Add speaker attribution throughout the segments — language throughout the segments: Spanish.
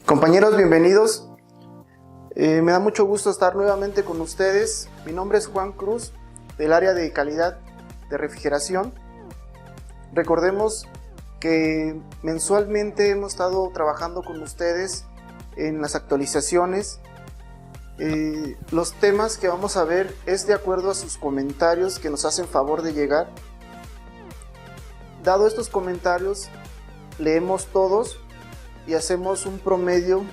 Speaker 1: Compañeros, bienvenidos. Me da mucho gusto estar nuevamente con ustedes. Mi nombre es Juan Cruz, del área de calidad de refrigeración. Recordemos que mensualmente hemos estado trabajando con ustedes en las actualizaciones. Los temas que vamos a ver es de acuerdo a sus comentarios que nos hacen favor de llegar. Dado estos comentarios, leemos todos y hacemos un promedio.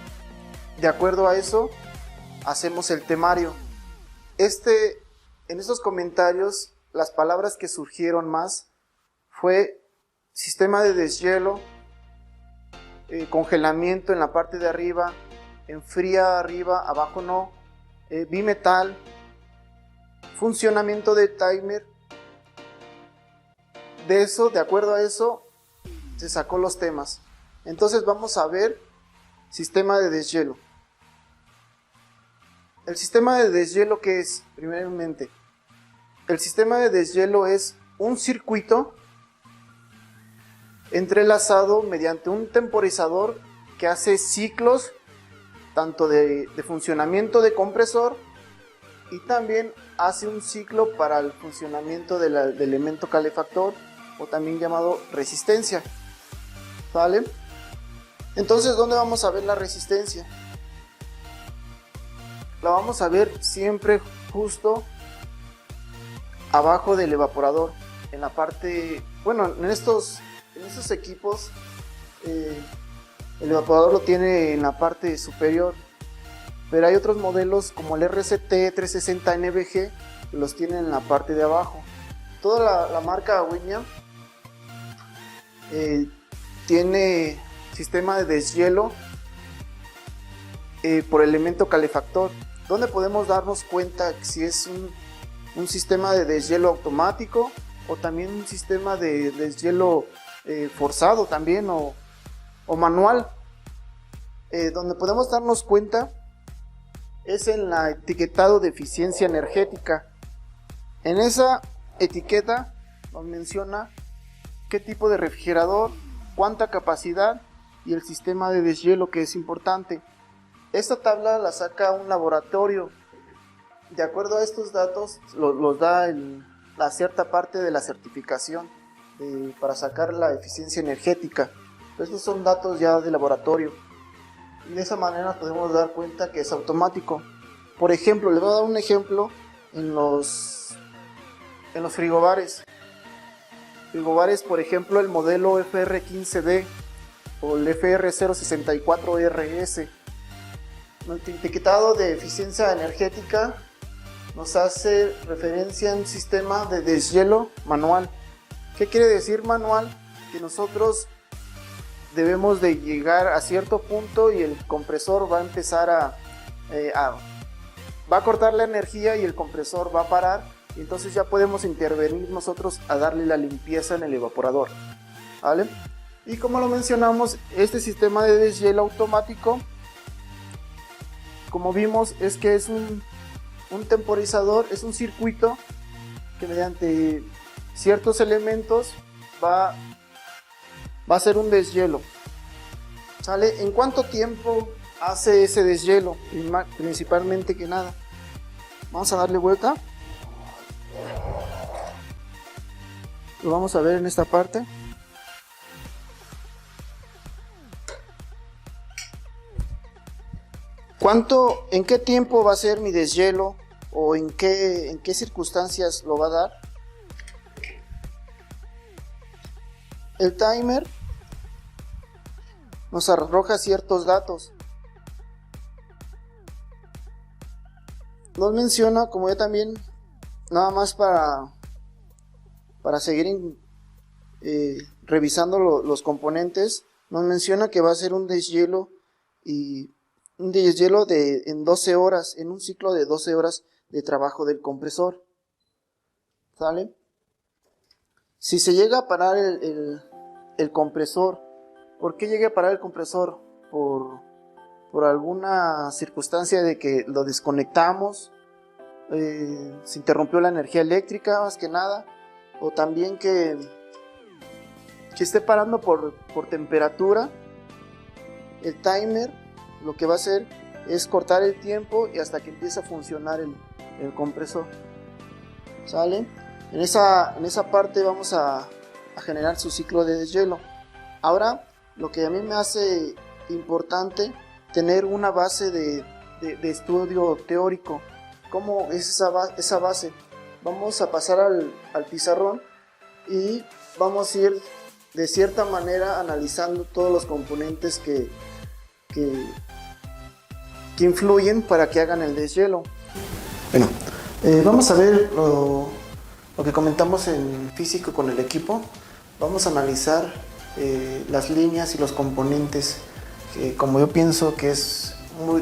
Speaker 1: De acuerdo a eso, hacemos el temario. En estos comentarios, las palabras que surgieron más fue sistema de deshielo, congelamiento en la parte de arriba, enfría arriba, abajo no, bimetal, funcionamiento de timer. De acuerdo a eso, se sacó los temas. Entonces vamos a ver sistema de deshielo. El sistema de deshielo, ¿qué es? Primeramente, el sistema de deshielo es un circuito entrelazado mediante un temporizador que hace ciclos tanto de funcionamiento de compresor y también hace un ciclo para el funcionamiento del elemento calefactor o también llamado resistencia. ¿Vale? Entonces, ¿dónde vamos a ver la resistencia? La vamos a ver siempre justo abajo del evaporador, en la parte, bueno, en estos equipos el evaporador lo tiene en la parte superior, pero hay otros modelos como el RCT 360 NVG que los tienen en la parte de abajo. Toda la marca William tiene sistema de deshielo por elemento calefactor, donde podemos darnos cuenta si es un sistema de deshielo automático o también un sistema de deshielo forzado también o manual. Donde podemos darnos cuenta es en la etiquetado de eficiencia energética. En esa etiqueta nos menciona qué tipo de refrigerador, cuánta capacidad y el sistema de deshielo, que es importante. Esta tabla la saca un laboratorio. De acuerdo a estos datos los da la cierta parte de la certificación para sacar la eficiencia energética. Estos son datos ya de laboratorio y de esa manera nos podemos dar cuenta que es automático. Por ejemplo, les voy a dar un ejemplo en los frigobares. Frigobares, por ejemplo, el modelo FR15D o el FR064RS. El etiquetado de eficiencia energética nos hace referencia a un sistema de deshielo manual. ¿Qué quiere decir manual? Que nosotros debemos de llegar a cierto punto y el compresor va a empezar va a cortar la energía y el compresor va a parar, y entonces ya podemos intervenir nosotros a darle la limpieza en el evaporador, ¿vale? Y como lo mencionamos, este sistema de deshielo automático, como vimos, es que es un temporizador, es un circuito que mediante ciertos elementos va a hacer un deshielo. ¿Sale? ¿En cuánto tiempo hace ese deshielo? Principalmente que nada. Vamos a darle vuelta. Lo vamos a ver en esta parte. ¿En qué tiempo va a ser mi deshielo? ¿O en qué circunstancias lo va a dar? El timer nos arroja ciertos datos. Nos menciona, como yo también, nada más para seguir revisando los componentes, nos menciona que va a ser un deshielo en 12 horas, en un ciclo de 12 horas de trabajo del compresor. ¿Sale? Si se llega a parar el compresor ¿Por qué llegué a parar el compresor? Por alguna circunstancia de que lo desconectamos, se interrumpió la energía eléctrica más que nada, o también que esté parando por temperatura. El timer lo que va a hacer es cortar el tiempo y hasta que empiece a funcionar el compresor. ¿Sale? En esa parte vamos a generar su ciclo de deshielo. Ahora, lo que a mí me hace importante tener una base de estudio teórico. ¿Cómo es esa base? Vamos a pasar al pizarrón y vamos a ir de cierta manera analizando todos los componentes que influyen para que hagan el deshielo. Bueno, vamos a ver lo que comentamos en físico con el equipo. Vamos a analizar las líneas y los componentes, como yo pienso que es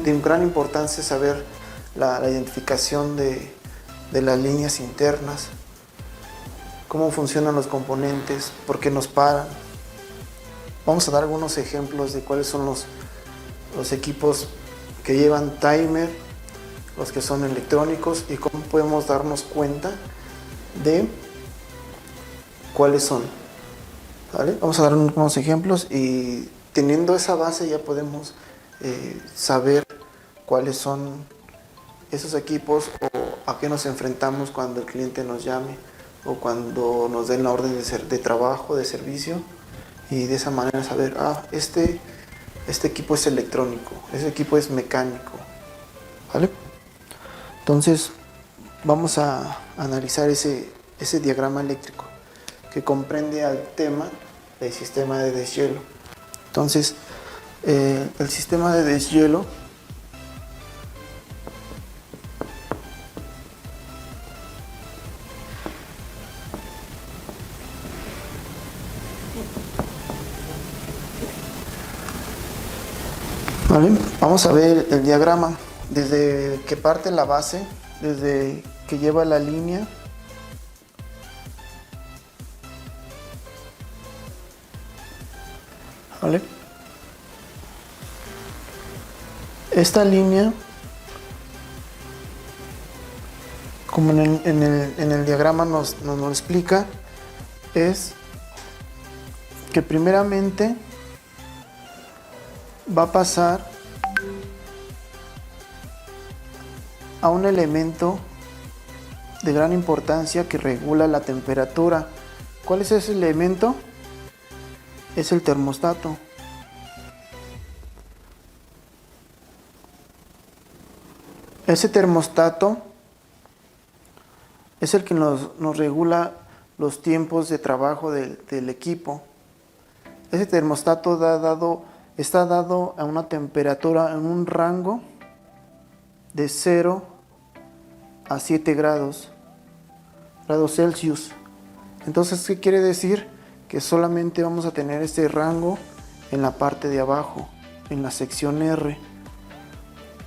Speaker 1: de gran importancia saber la identificación de las líneas internas, cómo funcionan los componentes, por qué nos paran. Vamos a dar algunos ejemplos de cuáles son los equipos que llevan timer, los que son electrónicos, y cómo podemos darnos cuenta de cuáles son. ¿Vale? Vamos a dar unos ejemplos y teniendo esa base ya podemos saber cuáles son esos equipos o a qué nos enfrentamos cuando el cliente nos llame o cuando nos den la orden de trabajo, de servicio, y de esa manera saber, este equipo es electrónico, ese equipo es mecánico. ¿Vale? Entonces vamos a analizar ese diagrama eléctrico que comprende al tema del sistema de deshielo. Entonces el sistema de deshielo ¿vale? Vamos a ver el diagrama desde que parte la base, desde que lleva la línea ¿vale? Esta línea, como en el diagrama nos lo explica, es que primeramente va a pasar a un elemento de gran importancia que regula la temperatura. ¿Cuál es ese elemento? Es el termostato. Ese termostato es el que nos regula los tiempos de trabajo del equipo. Ese termostato está dado a una temperatura en un rango de 0 a 7 grados Celsius. Entonces, ¿qué quiere decir? Que solamente vamos a tener este rango en la parte de abajo, en la sección R.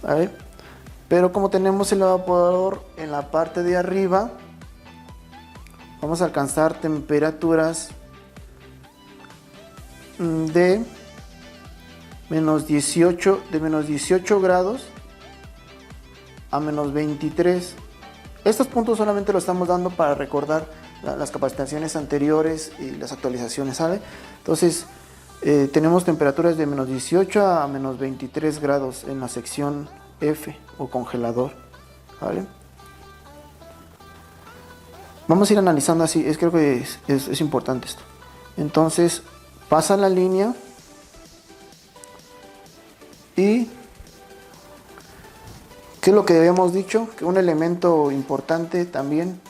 Speaker 1: ¿Vale? Pero como tenemos el evaporador en la parte de arriba, vamos a alcanzar temperaturas de menos 18 grados a menos 23. Estos puntos solamente lo estamos dando para recordar las capacitaciones anteriores y las actualizaciones, ¿sale? Entonces tenemos temperaturas de menos 18 a menos 23 grados en la sección F o congelador, ¿vale? Vamos a ir analizando así, creo que es importante esto. Entonces pasa la línea y ¿qué es lo que habíamos dicho? Que un elemento importante también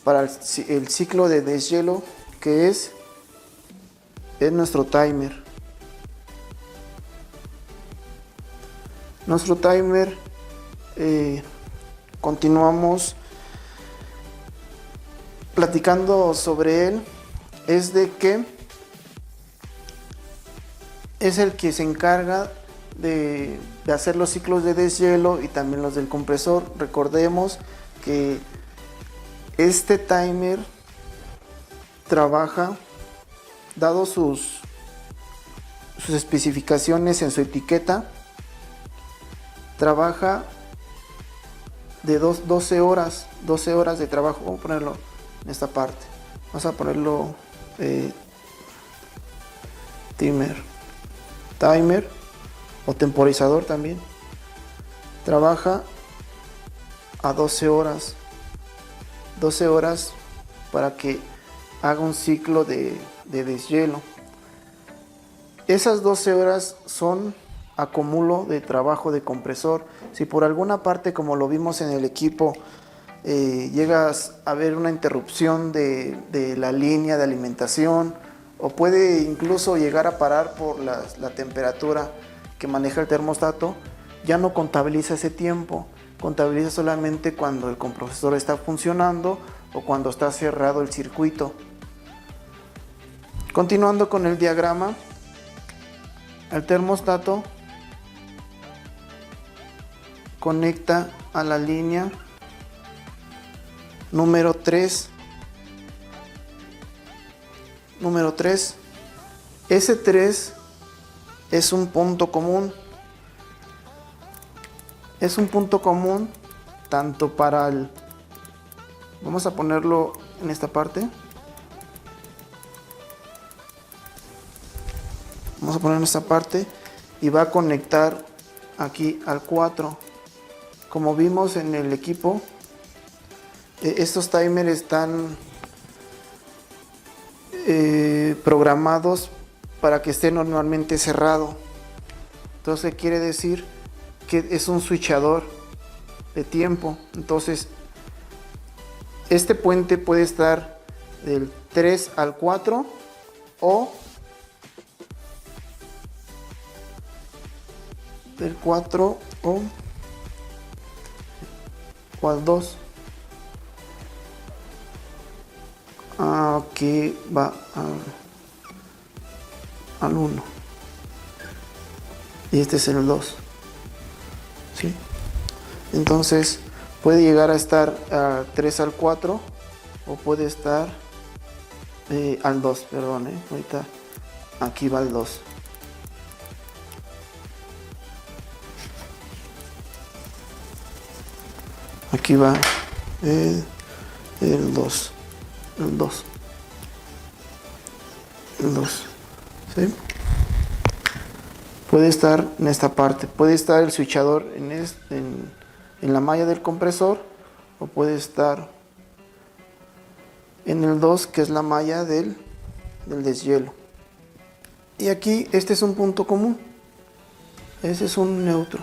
Speaker 1: para el ciclo de deshielo que es nuestro timer. Nuestro timer, continuamos platicando sobre él, es de que es el que se encarga de hacer los ciclos de deshielo y también los del compresor. Recordemos que este timer trabaja, dado sus sus especificaciones en su etiqueta, trabaja de 12 horas de trabajo. Vamos a ponerlo en esta parte, vamos a ponerlo timer o temporizador también. Trabaja a 12 horas para que haga un ciclo de deshielo. Esas 12 horas son acumulo de trabajo de compresor. Si por alguna parte, como lo vimos en el equipo, llegas a ver una interrupción de la línea de alimentación, o puede incluso llegar a parar por la temperatura que maneja el termostato, ya no contabiliza ese tiempo, contabiliza solamente cuando el compresor está funcionando o cuando está cerrado el circuito. Continuando con el diagrama, el termostato conecta a la línea número 3. Ese 3 es un punto común. Es un punto común tanto para el... Vamos a ponerlo en esta parte. Vamos a poner en esta parte y va a conectar aquí al 4. Como vimos en el equipo, estos timers están programados para que esté normalmente cerrado. Entonces quiere decir que es un switchador de tiempo. Entonces este puente puede estar del 3 al 4 o del 4 o al 2. Aquí va al 1 y este es el 2. ¿Sí? Entonces puede llegar a estar 3 al 4 o puede estar al 2, perdón, ahorita aquí va el 2. Aquí va el 2. El 2. ¿Sí? Puede estar en esta parte. Puede estar el switchador en la malla del compresor, o puede estar en el 2, que es la malla del deshielo. Y aquí este es un punto común. Ese es un neutro.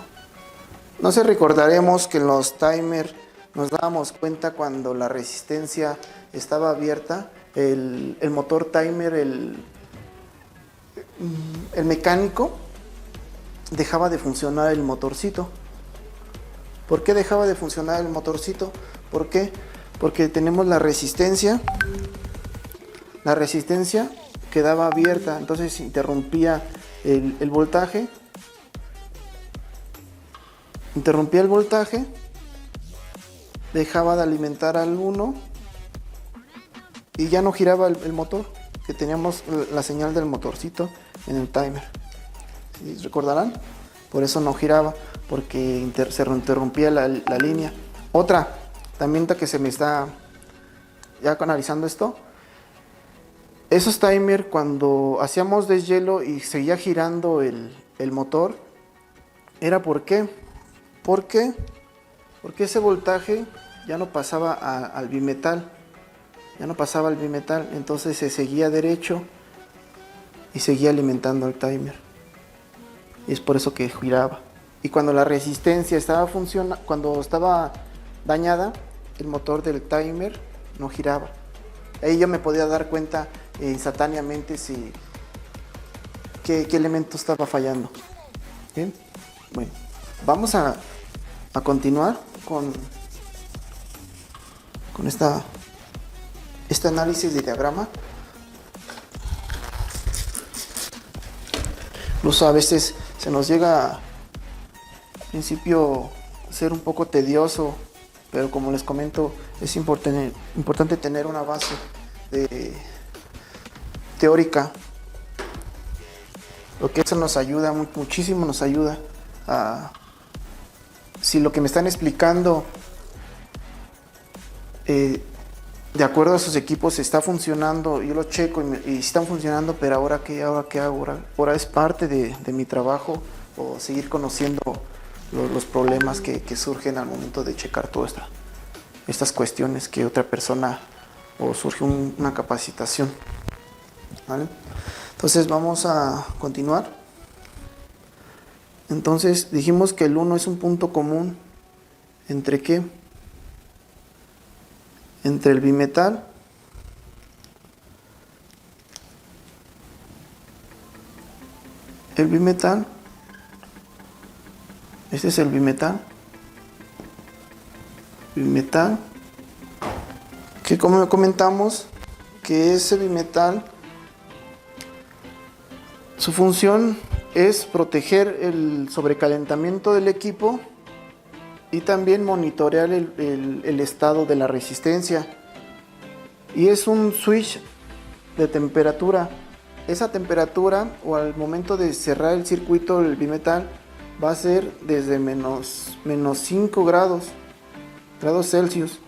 Speaker 1: No sé, recordaremos que en los timers nos dábamos cuenta cuando la resistencia estaba abierta, el motor timer, el mecánico, dejaba de funcionar el motorcito. ¿Por qué dejaba de funcionar el motorcito? ¿Por qué? Porque tenemos la resistencia quedaba abierta, entonces interrumpía el voltaje. Interrumpía el voltaje, dejaba de alimentar al 1 y ya no giraba el motor, que teníamos la señal del motorcito en el timer. ¿Sí? ¿Recordarán? Por eso no giraba, porque se interrumpía la línea. Otra, también que se me está ya analizando esto, esos timers cuando hacíamos deshielo y seguía girando el motor, ¿era por qué? ¿Por qué? Porque ese voltaje ya no pasaba al bimetal. Entonces se seguía derecho y seguía alimentando el timer. Y es por eso que giraba. Y cuando la resistencia estaba cuando estaba dañada, el motor del timer no giraba. Ahí yo me podía dar cuenta instantáneamente qué elemento estaba fallando. ¿Bien? Bueno, vamos a continuar con este análisis de diagrama. Incluso a veces se nos llega al principio a ser un poco tedioso, pero como les comento, es importante tener una base teórica Lo que eso nos ayuda, muchísimo nos ayuda a... Si lo que me están explicando de acuerdo a sus equipos está funcionando, yo lo checo y están funcionando, pero ahora qué hago, ahora es parte de mi trabajo, o seguir conociendo los problemas que surgen al momento de checar todas estas cuestiones que otra persona, o surge una capacitación, ¿vale? Entonces vamos a continuar. Entonces dijimos que el 1 es un punto común entre ¿qué? Entre el bimetal este es el bimetal que, como comentamos, que ese bimetal, su función es proteger el sobrecalentamiento del equipo y también monitorear el estado de la resistencia. Y es un switch de temperatura. Esa temperatura, o al momento de cerrar el circuito del bimetal, va a ser desde menos 5 grados Celsius.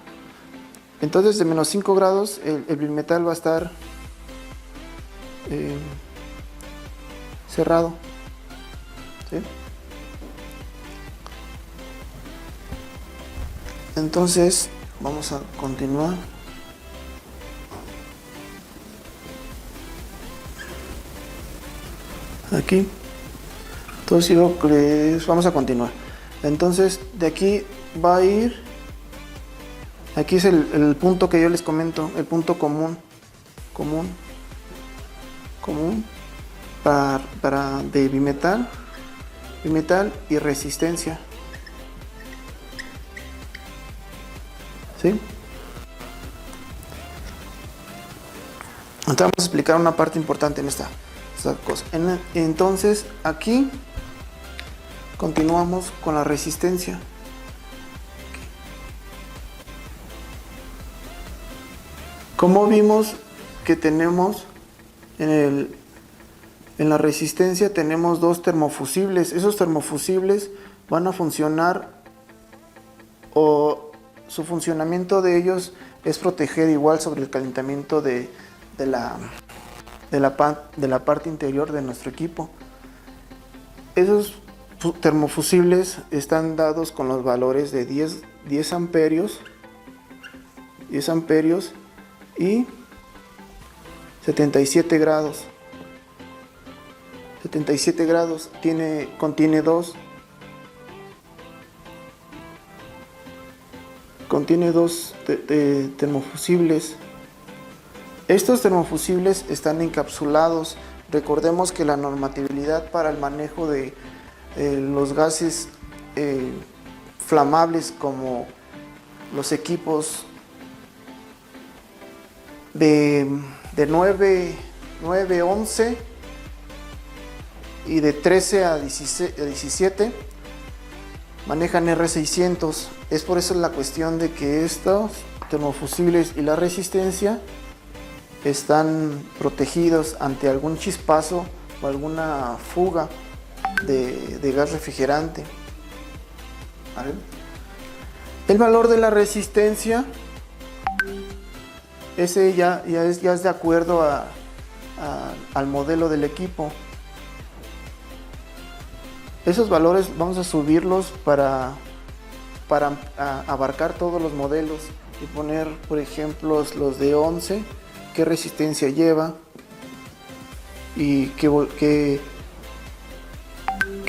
Speaker 1: Entonces de menos 5 grados el bimetal va a estar cerrado, ¿sí? Entonces vamos a continuar. Aquí. Entonces vamos a continuar. Entonces de aquí va a ir. Aquí es el punto que yo les comento, el punto común para de bimetal y resistencia. ¿Sí? Entonces vamos a explicar una parte importante en esta cosa. Entonces aquí continuamos con la resistencia. Como vimos que tenemos en la resistencia tenemos dos termofusibles. Esos termofusibles van a funcionar, o su funcionamiento de ellos es proteger igual sobre el calentamiento de la parte interior de nuestro equipo. Esos termofusibles están dados con los valores de 10 amperios y 77 grados. 77 grados contiene dos termofusibles. Estos termofusibles están encapsulados. Recordemos que la normatividad para el manejo de los gases flamables, como los equipos de 9, 11 y de 13 a 17, manejan R600. Es por eso la cuestión de que estos termofusibles y la resistencia están protegidos ante algún chispazo o alguna fuga de gas refrigerante. ¿Vale? El valor de la resistencia, ese ya es de acuerdo al modelo del equipo. Esos valores vamos a subirlos para abarcar todos los modelos y poner, por ejemplo, los de 11, qué resistencia lleva y qué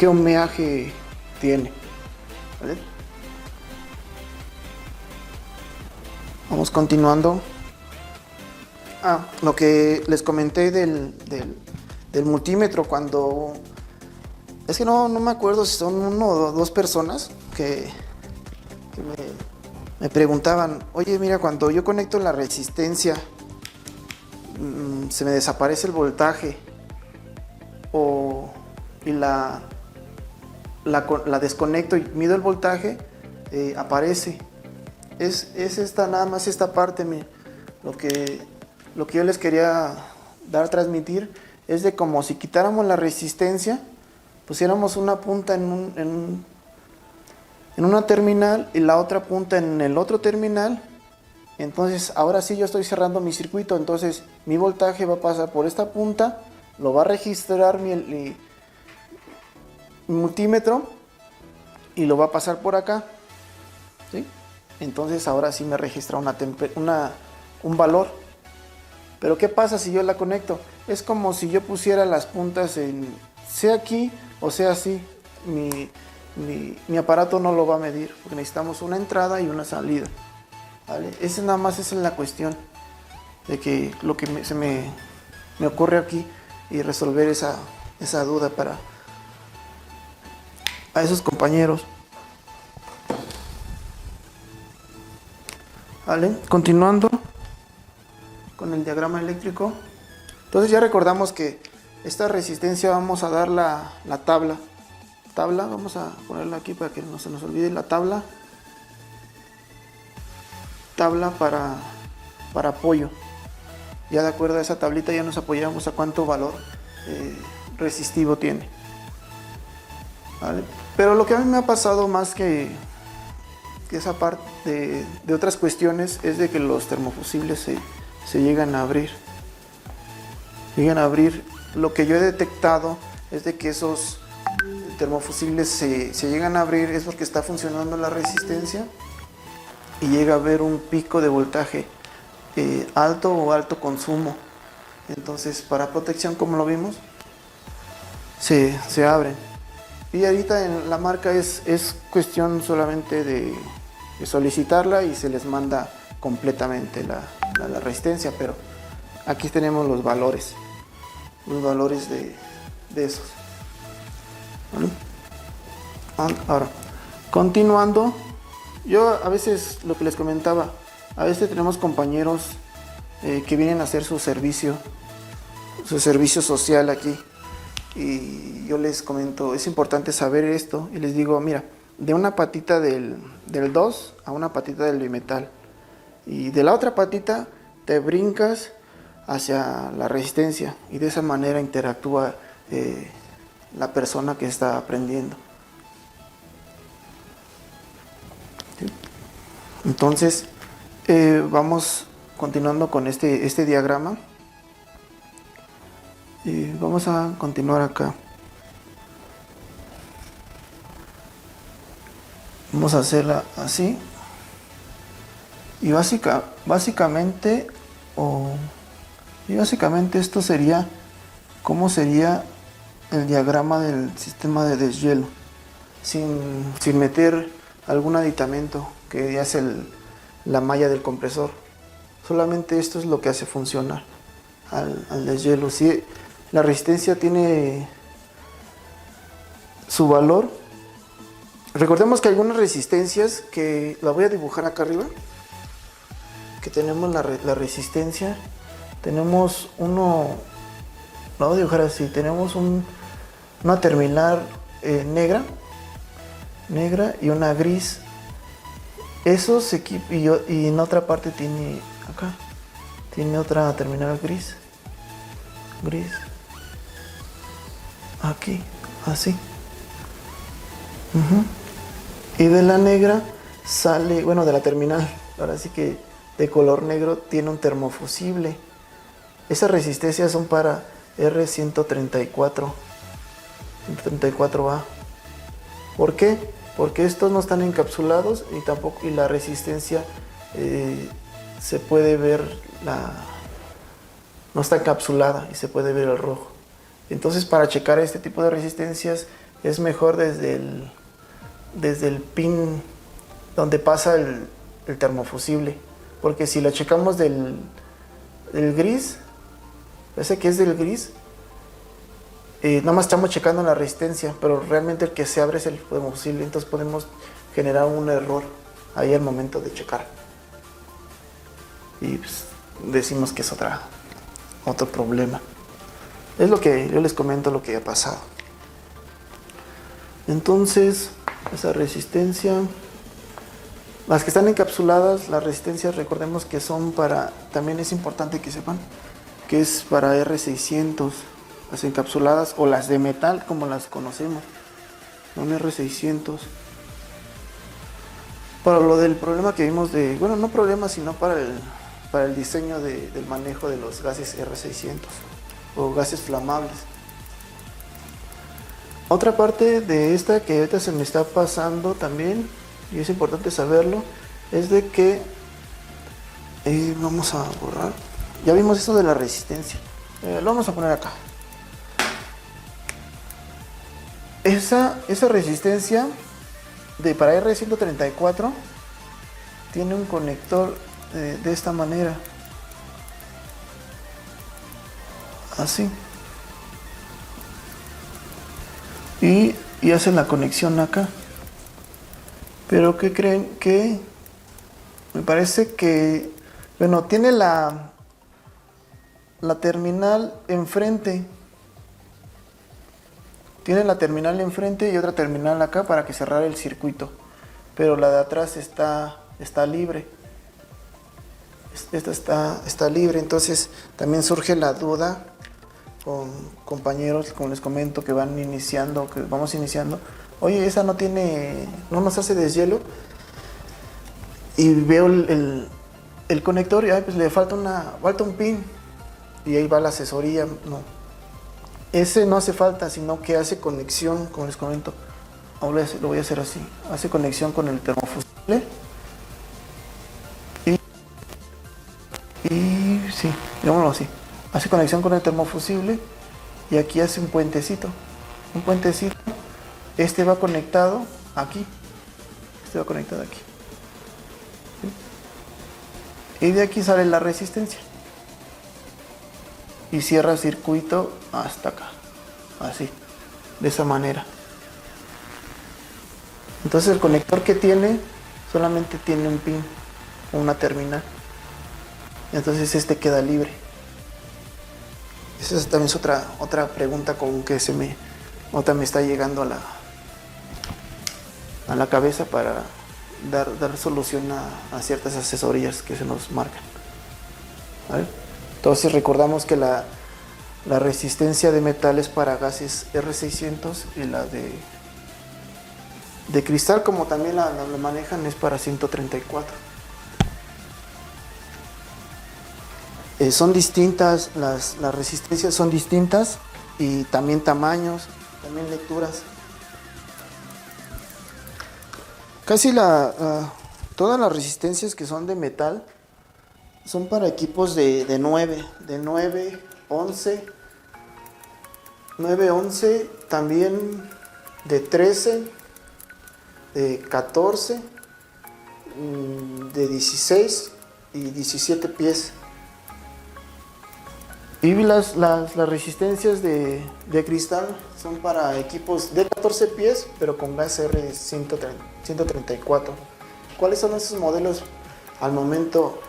Speaker 1: ohmeaje tiene. ¿Vale? Vamos continuando. Lo que les comenté del multímetro, cuando... Es que no me acuerdo si son 1 o 2 personas que me preguntaban: oye, mira, cuando yo conecto la resistencia, se me desaparece el voltaje, y la desconecto y mido el voltaje, aparece. Es nada más esta parte. Lo que yo les quería transmitir es de como si quitáramos la resistencia, pusiéramos una punta en una terminal y la otra punta en el otro terminal. Entonces ahora sí yo estoy cerrando mi circuito, entonces mi voltaje va a pasar por esta punta, lo va a registrar mi multímetro y lo va a pasar por acá, ¿sí? Entonces ahora sí me registra un valor. Pero ¿qué pasa si yo la conecto? Es como si yo pusiera las puntas sea aquí o sea así. Mi aparato no lo va a medir porque necesitamos una entrada y una salida, ¿vale? Esa nada más es la cuestión de que lo que me ocurre aquí y resolver esa duda para a esos compañeros, ¿vale? Continuando con el diagrama eléctrico. Entonces ya recordamos que esta resistencia vamos a dar la tabla, vamos a ponerla aquí para que no se nos olvide la tabla para apoyo. Ya de acuerdo a esa tablita ya nos apoyamos a cuánto valor resistivo tiene, ¿vale? Pero lo que a mí me ha pasado más que esa parte de otras cuestiones es de que los termofusibles se llegan a abrir. Lo que yo he detectado es de que esos termofusibles se llegan a abrir es porque está funcionando la resistencia y llega a haber un pico de voltaje alto o alto consumo. Entonces para protección, como lo vimos, se abren. Y ahorita en la marca es cuestión solamente de solicitarla y se les manda completamente la resistencia, pero aquí tenemos los valores de esos, ¿vale? Ahora, continuando, yo a veces, lo que les comentaba, a veces tenemos compañeros que vienen a hacer su servicio social aquí, y yo les comento, es importante saber esto, y les digo, mira, de una patita del 2 a una patita del bimetal, y de la otra patita te brincas hacia la resistencia, y de esa manera interactúa la persona que está aprendiendo. ¿Sí? Entonces vamos continuando con este diagrama. Y vamos a continuar acá. Vamos a hacerla así. Y básicamente esto sería cómo sería el diagrama del sistema de deshielo sin meter algún aditamento que ya es la malla del compresor. Solamente esto es lo que hace funcionar al deshielo. Si la resistencia tiene su valor, recordemos que algunas resistencias, que la voy a dibujar acá arriba, que tenemos la resistencia, tenemos la voy a dibujar así, tenemos una terminal negra y una gris. Esos equipos, y en otra parte tiene otra terminal gris, aquí, así. Y de la negra sale, bueno, de la terminal, ahora sí que de color negro, tiene un termofusible. Esas resistencias son para R134, 134A. ¿Por qué? Porque estos no están encapsulados y la resistencia se puede ver, no está encapsulada y se puede ver el rojo. Entonces, para checar este tipo de resistencias es mejor desde el pin donde pasa el termofusible, porque si lo checamos del gris, parece que es del gris, nada más estamos checando la resistencia, pero realmente el que se abre es el termofusible, entonces podemos generar un error ahí al momento de checar y pues, decimos que es otro problema. Es lo que yo les comento, lo que ha pasado. Entonces, esa resistencia, las que están encapsuladas, las resistencias, recordemos que son también es importante que sepan que es para R600, las encapsuladas o las de metal como las conocemos, un R600. Para lo del problema que vimos de, bueno, no problema, sino para el diseño del manejo de los gases R600 o gases flamables. Otra parte de esta que ahorita se me está pasando también, y es importante saberlo, es de que vamos a borrar. Ya vimos eso de la resistencia. Lo vamos a poner acá. Esa resistencia para R134 tiene un conector de esta manera. Así. Y hacen la conexión acá. Pero ¿qué creen? Que me parece que, bueno, tiene la terminal enfrente. Tiene la terminal enfrente y otra terminal acá para que cerrara el circuito. Pero la de atrás está libre. Esta está libre. Entonces también surge la duda con compañeros, como les comento, que vamos iniciando. Oye, esa no nos hace deshielo. Y veo el conector y pues le falta un pin. Y ahí va la asesoría. No. Ese no hace falta, sino que hace conexión, como les comento. Ahora lo voy a hacer así. Hace conexión con el termofusible. Y sí, digámoslo así. Hace conexión con el termofusible. Y aquí hace un puentecito. Este va conectado aquí. ¿Sí? Y de aquí sale la resistencia. Y cierra el circuito hasta acá. Así. De esa manera. Entonces el conector que tiene solamente tiene un pin, una terminal. Entonces este queda libre. Esa también es otra pregunta con que me está llegando a la cabeza para dar solución a ciertas asesorías que se nos marcan. ¿Vale? Entonces recordamos que la resistencia de metal es para gases R600 y la de cristal, como también la manejan, es para 134. Son distintas, las resistencias son distintas, y también tamaños, también lecturas. Casi todas las resistencias que son de metal son para equipos de 9, 11, también de 13, de 14, de 16 y 17 pies. Y las resistencias de cristal son para equipos de 14 pies, pero con gas R134. ¿Cuáles son esos modelos al momento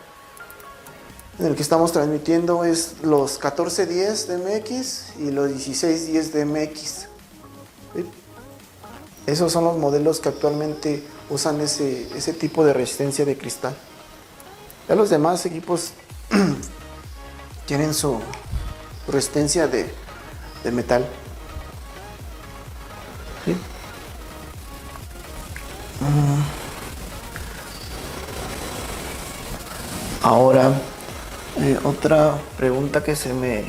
Speaker 1: en el que estamos transmitiendo? Es los 1410 de MX y los 1610 de MX. ¿Sí? Esos son los modelos que actualmente usan ese tipo de resistencia de cristal. Ya los demás equipos tienen su resistencia de metal. ¿Sí? Ahora, otra pregunta que se me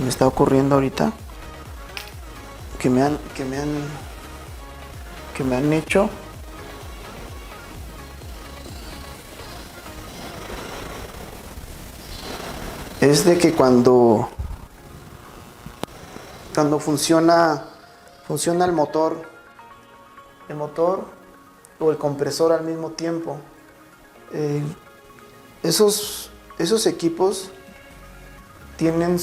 Speaker 1: está ocurriendo ahorita, que me han hecho. Es de que cuando funciona el motor o el compresor al mismo tiempo, esos equipos tienen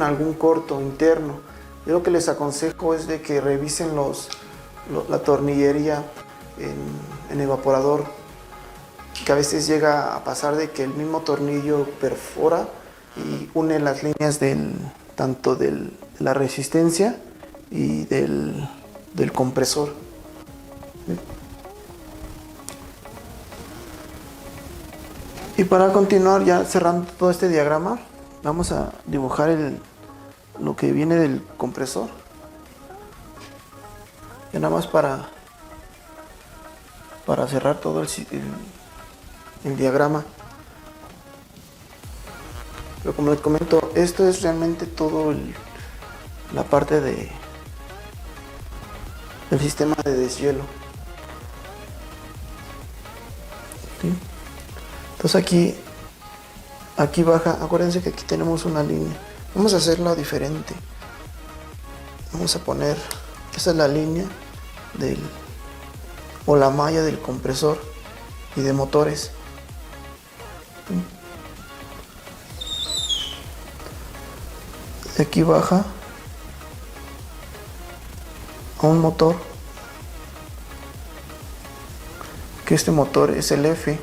Speaker 1: algún corto interno. Yo lo que les aconsejo es de que revisen la tornillería en evaporador, que a veces llega a pasar de que el mismo tornillo perfora y une las líneas tanto de la resistencia y del compresor. Y para continuar, ya cerrando todo este diagrama, vamos a dibujar lo que viene del compresor. Y nada más para cerrar todo el diagrama. Pero como les comento, esto es realmente todo la parte del sistema de deshielo. ¿Sí? Entonces aquí baja, acuérdense que aquí tenemos una línea. Vamos a hacerlo diferente. Vamos a poner, esa es la línea o la malla del compresor y de motores. De aquí baja a un motor, que este motor es el F.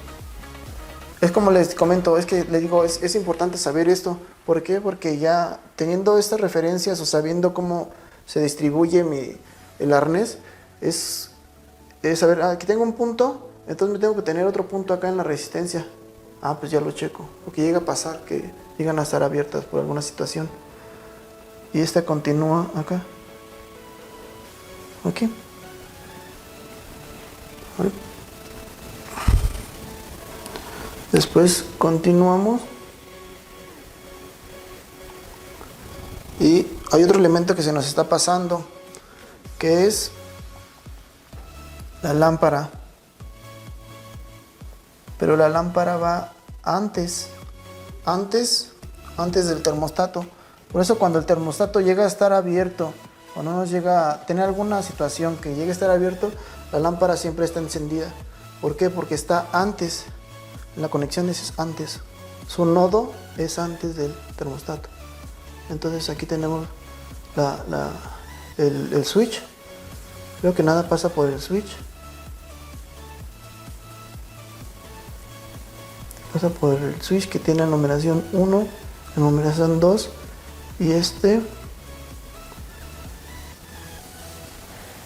Speaker 1: Es como les comento, es que les digo, es importante saber esto. ¿Por qué? Porque ya teniendo estas referencias o sabiendo cómo se distribuye el arnés, es saber, aquí tengo un punto, entonces me tengo que tener otro punto acá en la resistencia. Pues ya lo checo, porque llega a pasar que llegan a estar abiertas por alguna situación. Y esta continúa acá. Aquí. ¿Vale? Después continuamos. Y hay otro elemento que se nos está pasando, que es la lámpara. Pero la lámpara va antes del termostato. Por eso cuando el termostato llega a estar abierto, o no nos llega a tener alguna situación que llegue a estar abierto, la lámpara siempre está encendida. ¿Por qué? Porque está antes. La conexión es antes. Su nodo es antes del termostato. Entonces aquí tenemos el switch. Creo que nada pasa por el switch. Pasa por el switch que tiene la numeración 1, la numeración 2 y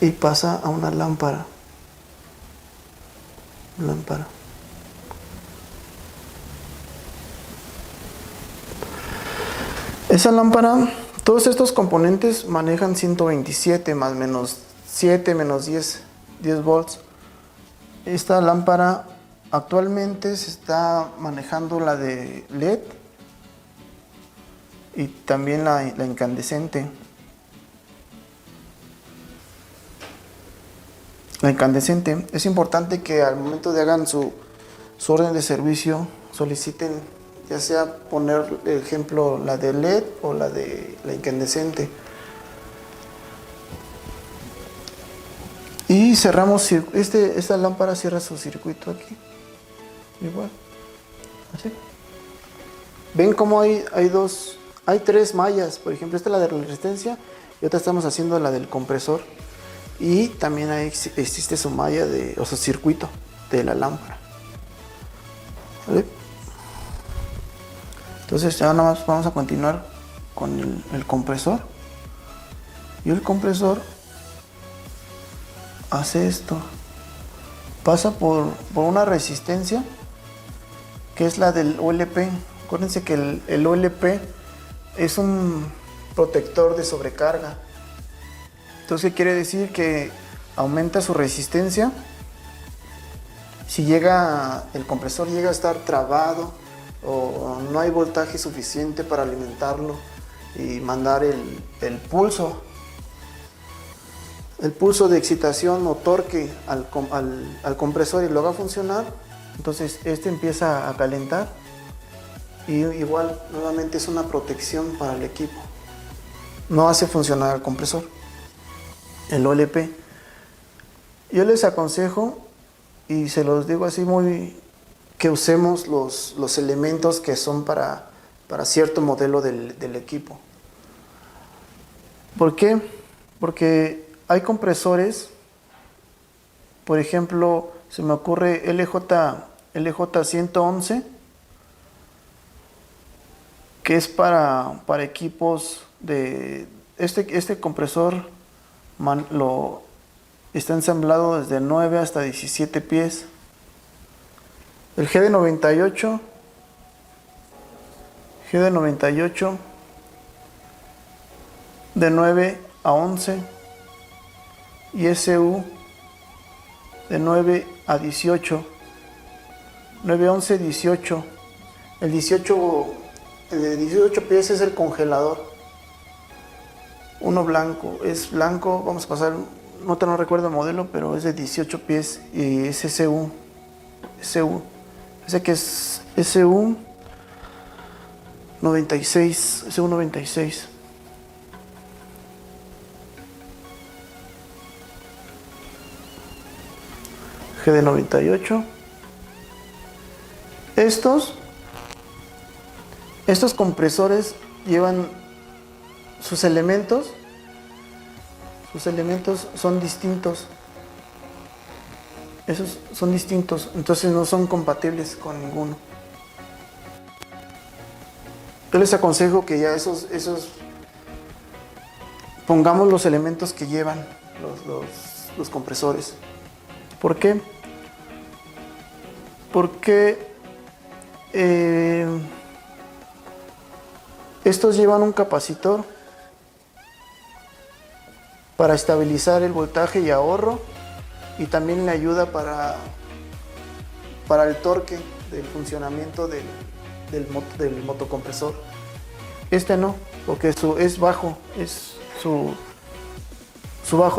Speaker 1: y pasa a una lámpara. Esa lámpara, todos estos componentes manejan 127 más menos 7 menos 10 volts. Esta lámpara actualmente se está manejando la de LED y también la incandescente. La incandescente, es importante que al momento de hagan su orden de servicio soliciten ya sea poner ejemplo la de LED o la de la incandescente. Y cerramos, esta lámpara cierra su circuito aquí. Igual. Así. Ven cómo hay tres mallas. Por ejemplo, esta es la de la resistencia y otra estamos haciendo la del compresor. Y también existe su malla o su circuito de la lámpara. ¿Vale? Entonces ya nada más vamos a continuar con el compresor. Y el compresor hace esto. Pasa por una resistencia que es la del OLP. Acuérdense que el OLP es un protector de sobrecarga. Entonces quiere decir que aumenta su resistencia. Si el compresor llega a estar trabado o no hay voltaje suficiente para alimentarlo y mandar el pulso de excitación o torque al compresor y lo haga funcionar, entonces este empieza a calentar y igual nuevamente es una protección para el equipo. No hace funcionar el compresor, el OLP. Yo les aconsejo y se los digo así que usemos los elementos que son para cierto modelo del equipo. ¿Por qué? Porque hay compresores, por ejemplo, se me ocurre LJ111, que es para equipos de... Este compresor está ensamblado desde 9 hasta 17 pies. El G de 98 de 9 a 11 y SU de 9 a 18. 9, 11, 18. El de 18 pies es el congelador. Uno blanco, es blanco, vamos a pasar, no recuerdo el modelo, pero es de 18 pies y es SU. Ese que es SU 96, SU 96. G de 98. Estos compresores llevan sus elementos son distintos. Esos son distintos, entonces no son compatibles con ninguno. Yo les aconsejo que ya esos pongamos los elementos que llevan los compresores. ¿Por qué? Porque estos llevan un capacitor para estabilizar el voltaje y ahorro, y también le ayuda para el torque del funcionamiento del motocompresor. Este no, porque es bajo,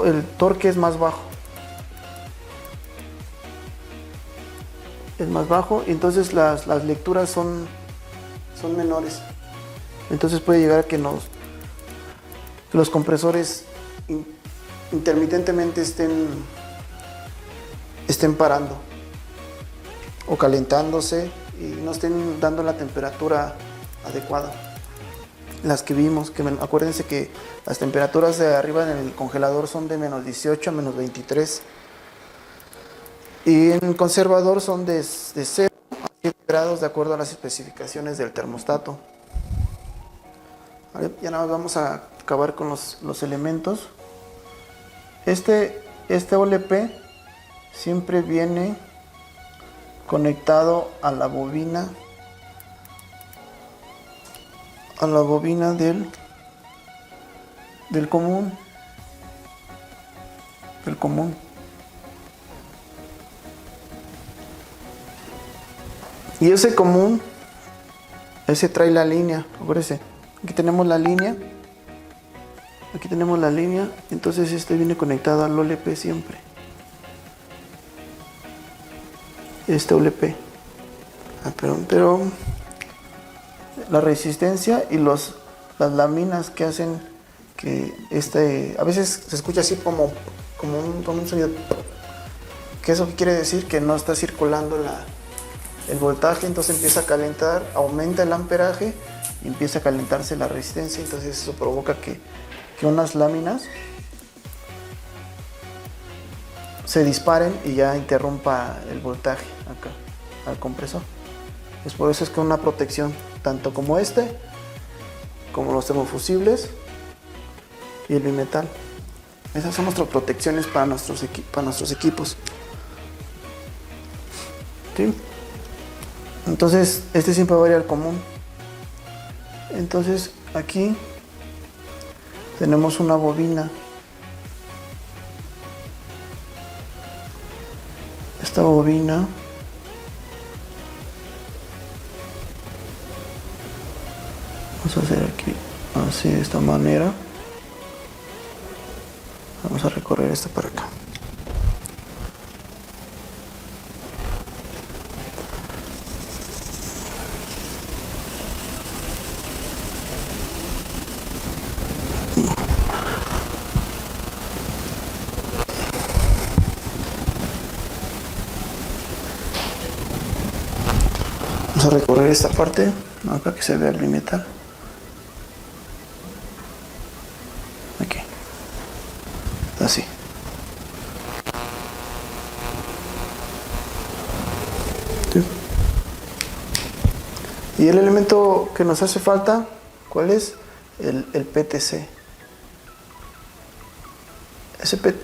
Speaker 1: el torque es más bajo. Es más bajo y entonces las lecturas son menores. Entonces puede llegar a que los compresores intermitentemente estén parando o calentándose y no estén dando la temperatura adecuada. Las que vimos, acuérdense que las temperaturas de arriba en el congelador son de menos 18 a menos 23 y en el conservador son de 0 a 7 grados de acuerdo a las especificaciones del termostato. Ahora ya nada más vamos a acabar con los elementos. Este OLP siempre viene conectado a la bobina del común. Y ese común, ese trae la línea, acuérdense. Aquí tenemos la línea, entonces este viene conectado al OLP siempre. Este OLP. Pero la resistencia y las láminas que hacen que a veces se escucha así como un sonido. ¿Qué eso quiere decir? Que no está circulando el voltaje, entonces empieza a calentar, aumenta el amperaje y empieza a calentarse la resistencia, entonces eso provoca que unas láminas se disparen y ya interrumpa el voltaje acá al compresor. Es por eso es que una protección tanto como como los termofusibles y el bimetal, esas son nuestras protecciones para nuestros equipos. ¿Sí? Entonces siempre va a ir al común. Entonces aquí tenemos una bobina. Esta bobina vamos a hacer aquí así, de esta manera. Vamos a recorrer esta para acá. Vamos a recorrer esta parte acá que se vea el bimetal. Aquí. Así. ¿Sí? Y el elemento que nos hace falta, ¿cuál es? El PTC.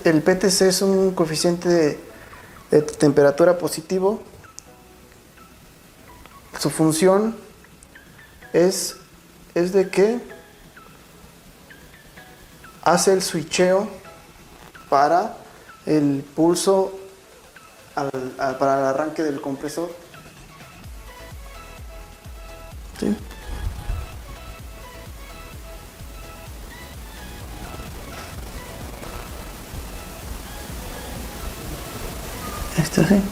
Speaker 1: El PTC es un coeficiente de temperatura positivo. Su función es de que hace el switcheo para el pulso para el arranque del compresor. ¿Sí? Esto sí.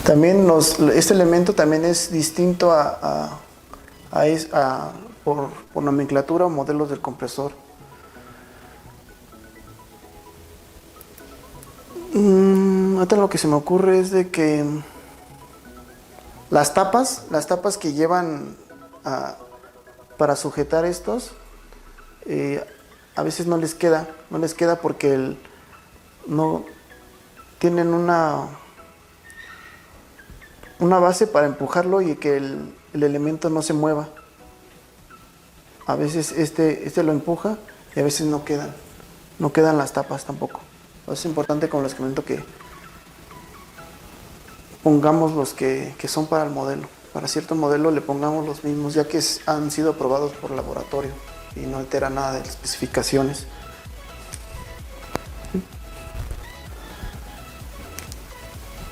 Speaker 1: También este elemento también es distinto por nomenclatura o modelos del compresor. Ahorita lo que se me ocurre es de que las tapas que llevan para sujetar estos, a veces no les queda porque no tienen una base para empujarlo y que el elemento no se mueva. A veces este lo empuja y a veces no quedan las tapas tampoco. Es importante, como les comento, que pongamos los que son para el modelo. Para cierto modelo le pongamos los mismos, ya que han sido aprobados por laboratorio y no altera nada de las especificaciones.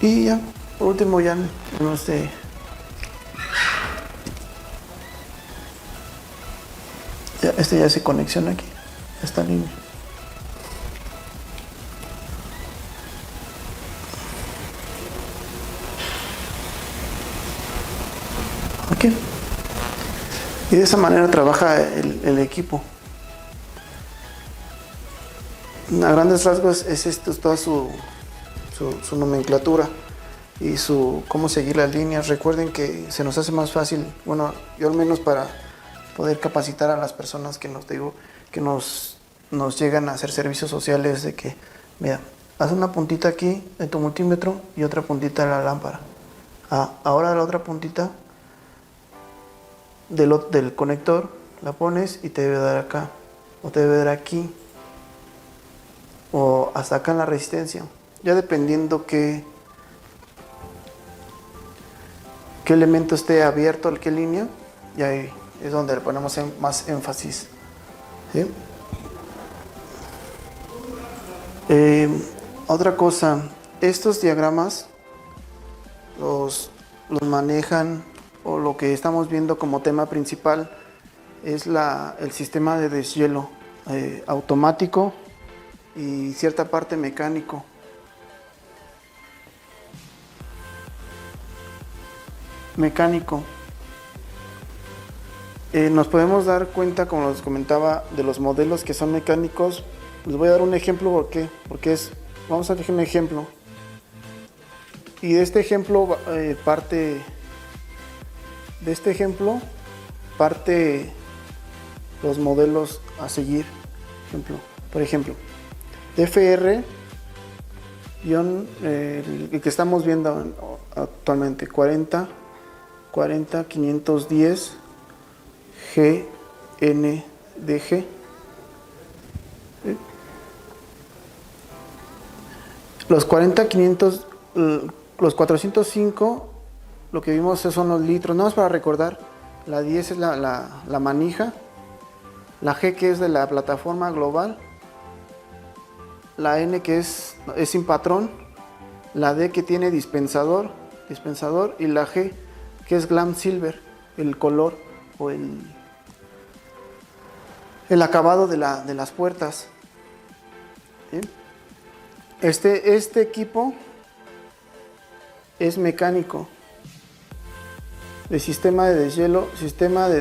Speaker 1: Y ya, por último, ya este ya hace conexión aquí, esta línea. Aquí. Y de esa manera trabaja el equipo. A grandes rasgos es esto, toda su nomenclatura y cómo seguir las líneas. Recuerden que se nos hace más fácil, bueno, yo al menos, para poder capacitar a las personas que nos llegan a hacer servicios sociales, de que, mira, haz una puntita aquí de tu multímetro y otra puntita de la lámpara. Ahora la otra puntita del conector la pones y te debe dar acá, o te debe dar aquí, o hasta acá en la resistencia, ya dependiendo qué elemento esté abierto, qué línea, y ahí es donde le ponemos más énfasis. ¿Sí? Otra cosa, estos diagramas los manejan, o lo que estamos viendo como tema principal es el sistema de deshielo automático y cierta parte mecánico. Nos podemos dar cuenta, como les comentaba, de los modelos que son mecánicos. Les voy a dar un ejemplo vamos a dejar un ejemplo. Y de este ejemplo parte los modelos a seguir. Por ejemplo, FR, el que estamos viendo actualmente, 40510 GNDG. Los 405, lo que vimos son los litros. No es para recordar. La 10 es la manija, la G, que es de la plataforma global, la N, que es sin patrón, la D, que tiene dispensador, y la G, que es glam silver, el color o el acabado de las puertas. ¿Sí? Este equipo es mecánico, de sistema de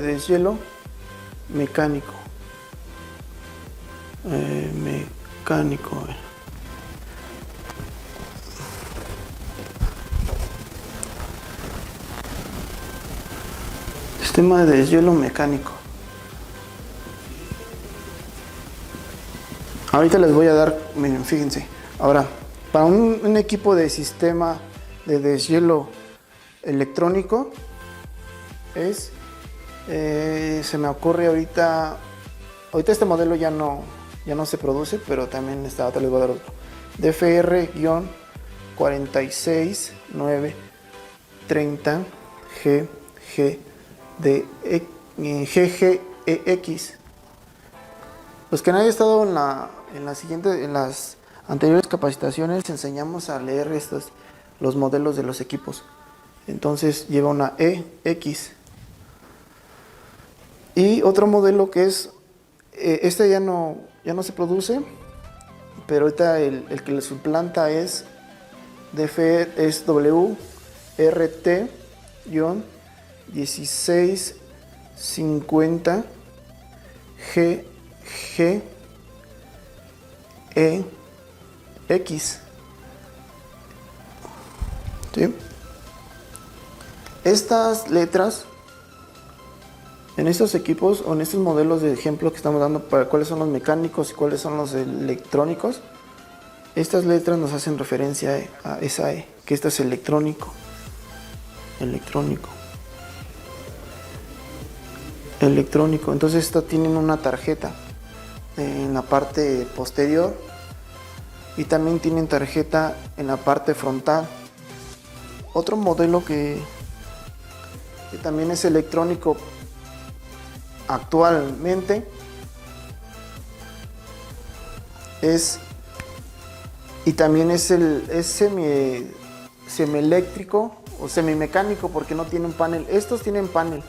Speaker 1: deshielo mecánico. Sistema de deshielo mecánico. Ahorita les voy a dar, miren, fíjense. Ahora, para un equipo de sistema de deshielo electrónico, se me ocurre ahorita este modelo ya no se produce, pero también ahorita les voy a dar otro. DFR-46930 GGEX. Los que no hayan estado en las anteriores capacitaciones, enseñamos a leer los modelos de los equipos. Entonces lleva una EX. Y otro modelo que es, ya no se produce, pero ahorita el que le suplanta es WRT-1650 GGEX. ¿Sí? Estas letras en estos equipos o en estos modelos de ejemplo que estamos dando para cuáles son los mecánicos y cuáles son los electrónicos, estas letras nos hacen referencia a esa E, que esta es electrónico. Entonces estas tienen una tarjeta en la parte posterior y también tienen tarjeta en la parte frontal. Otro modelo que también es electrónico actualmente y también es semieléctrico o semimecánico porque no tienen panel. Estos tienen panel.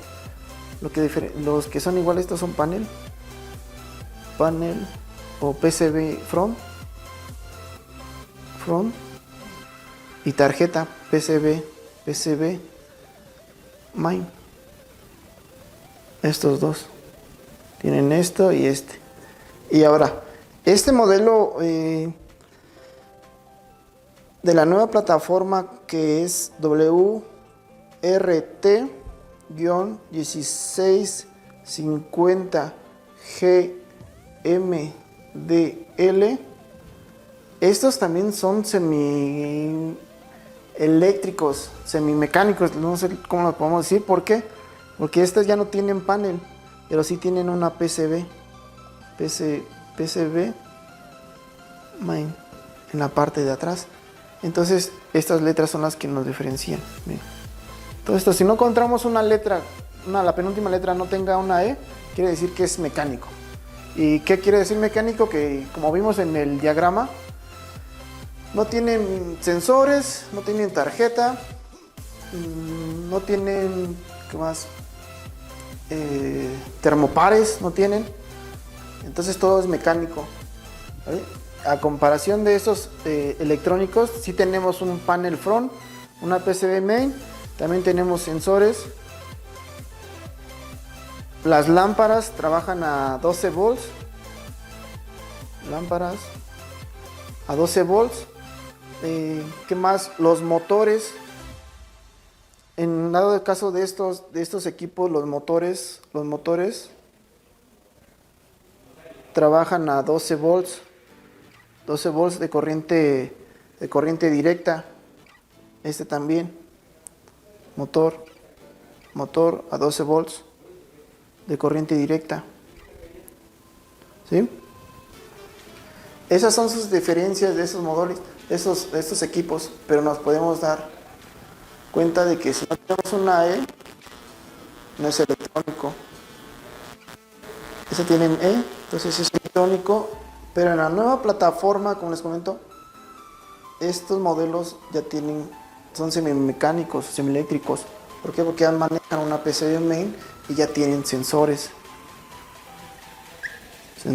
Speaker 1: Los que son iguales, estos son panel o PCB front y tarjeta PCB main. Estos dos tienen esto y este. Y ahora este modelo de la nueva plataforma que es WRT-1650 GMDL. Estos también son semieléctricos, semimecánicos, no sé cómo lo podemos decir. ¿Por qué? Porque estas ya no tienen panel, pero sí tienen una PCB main en la parte de atrás. Entonces estas letras son las que nos diferencian. Miren. Todo esto, si no encontramos una letra, la penúltima letra no tenga una E, quiere decir que es mecánico. ¿Y qué quiere decir mecánico? Que como vimos en el diagrama, no tienen sensores, no tienen tarjeta, no tienen, ¿qué más? Termopares no tienen. Entonces todo es mecánico, ¿vale? A comparación de estos electrónicos, sí tenemos un panel front, una PCB main, también tenemos sensores. Las lámparas trabajan a 12 volts. Lámparas a 12 volts. ¿Qué más? Los motores. En dado caso de estos equipos, los motores trabajan a 12 volts. 12 volts de corriente directa. Este también. Motor a 12 volts de corriente directa. ¿Sí? Esas son sus diferencias de esos modelos, de estos equipos, pero nos podemos dar cuenta de que si no tenemos una E, no es electrónico. Ese tienen E, entonces es electrónico, pero en la nueva plataforma, como les comento, estos modelos ya son semimecánicos, semieléctricos. ¿Por qué? Porque ya manejan una PCB main y ya tienen sensores. De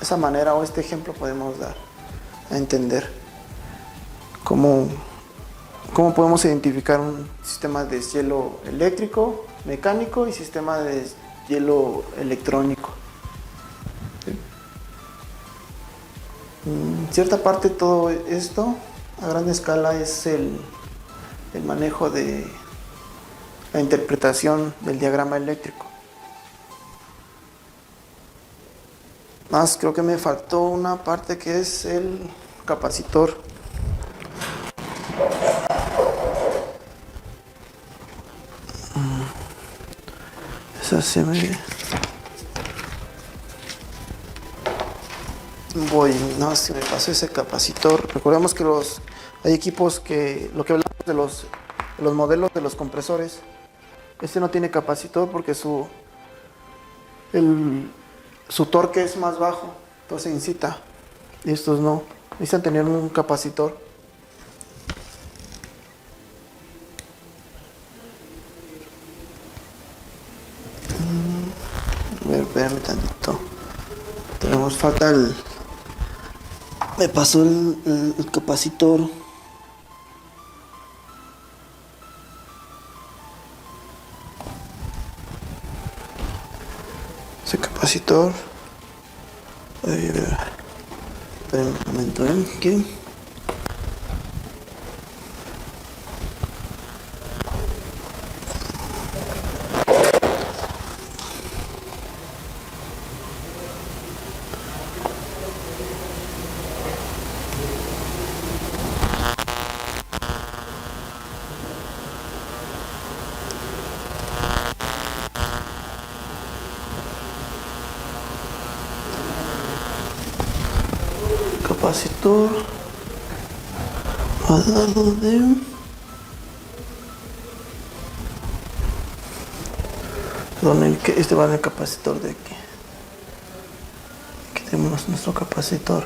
Speaker 1: esa manera o este ejemplo podemos dar a entender cómo podemos identificar un sistema de deshielo eléctrico, mecánico y sistema de deshielo electrónico. ¿Sí? En cierta parte todo esto a gran escala es el manejo de la interpretación del diagrama eléctrico. Más creo que me faltó una parte que es el capacitor. Esa se me... No, si me pasó ese capacitor. Recordemos que hay equipos que... Lo que hablamos de los modelos de los compresores. Este no tiene capacitor porque su torque es más bajo. Entonces incita. Y estos no. Necesitan tener un capacitor. A ver, espérame tantito. Tenemos falta el... Me pasó el capacitor. Ese capacitor. Espera un momento, ¿qué? Capacitor al lado de este va en el capacitor de aquí. Aquí tenemos nuestro capacitor.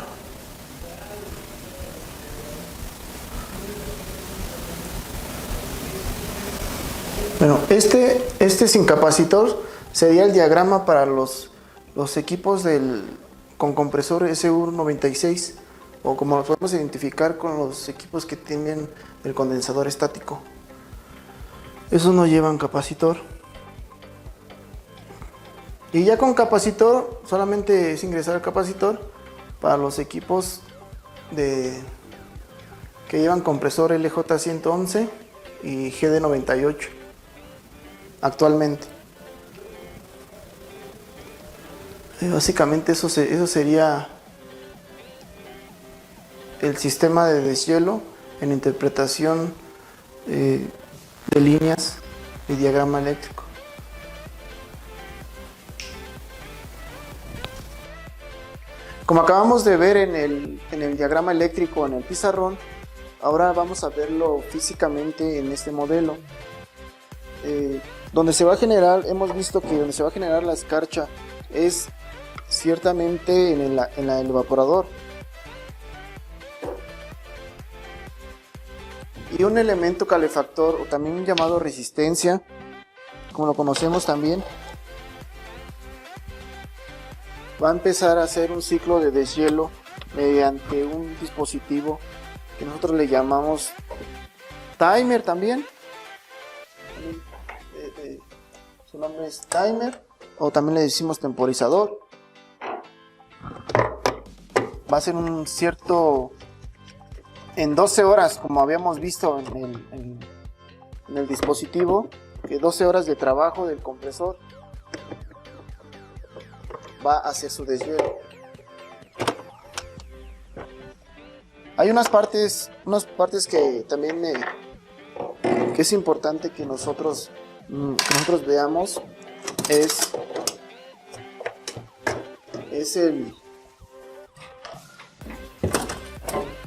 Speaker 1: Bueno, este sin capacitor sería el diagrama para los equipos con compresor SU96, o como lo podemos identificar con los equipos que tienen el condensador estático. Esos no llevan capacitor. Y ya con capacitor, solamente es ingresar el capacitor para los equipos que llevan compresor LJ111 y GD98 actualmente. Básicamente eso sería el sistema de deshielo en interpretación de líneas y diagrama eléctrico. Como acabamos de ver en el diagrama eléctrico en el pizarrón, ahora vamos a verlo físicamente en este modelo. Donde se va a generar, hemos visto que donde se va a generar la escarcha es ciertamente en el evaporador. Y un elemento calefactor, o también llamado resistencia, como lo conocemos también, va a empezar a hacer un ciclo de deshielo mediante un dispositivo que nosotros le llamamos timer también. Su nombre es timer, o también le decimos temporizador. Va a ser un cierto... En 12 horas, como habíamos visto en el dispositivo, que 12 horas de trabajo del compresor va a hacer su deshielo. Hay unas partes que también que es importante que nosotros veamos.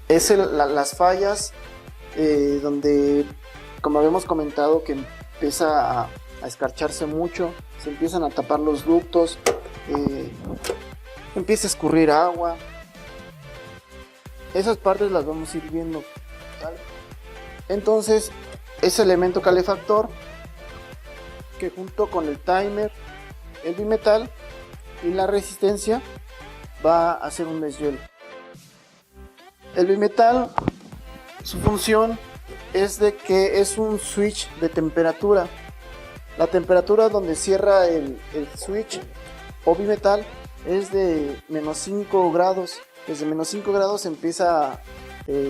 Speaker 1: Las fallas donde, como habíamos comentado, que empieza a escarcharse mucho, se empiezan a tapar los ductos, empieza a escurrir agua. Esas partes las vamos a ir viendo, ¿vale? Entonces, ese elemento calefactor, que junto con el timer, el bimetal y la resistencia, va a hacer un deshielo. El bimetal, su función es de que es un switch de temperatura. La temperatura donde cierra el switch o bimetal es de -5 grados. Desde -5 grados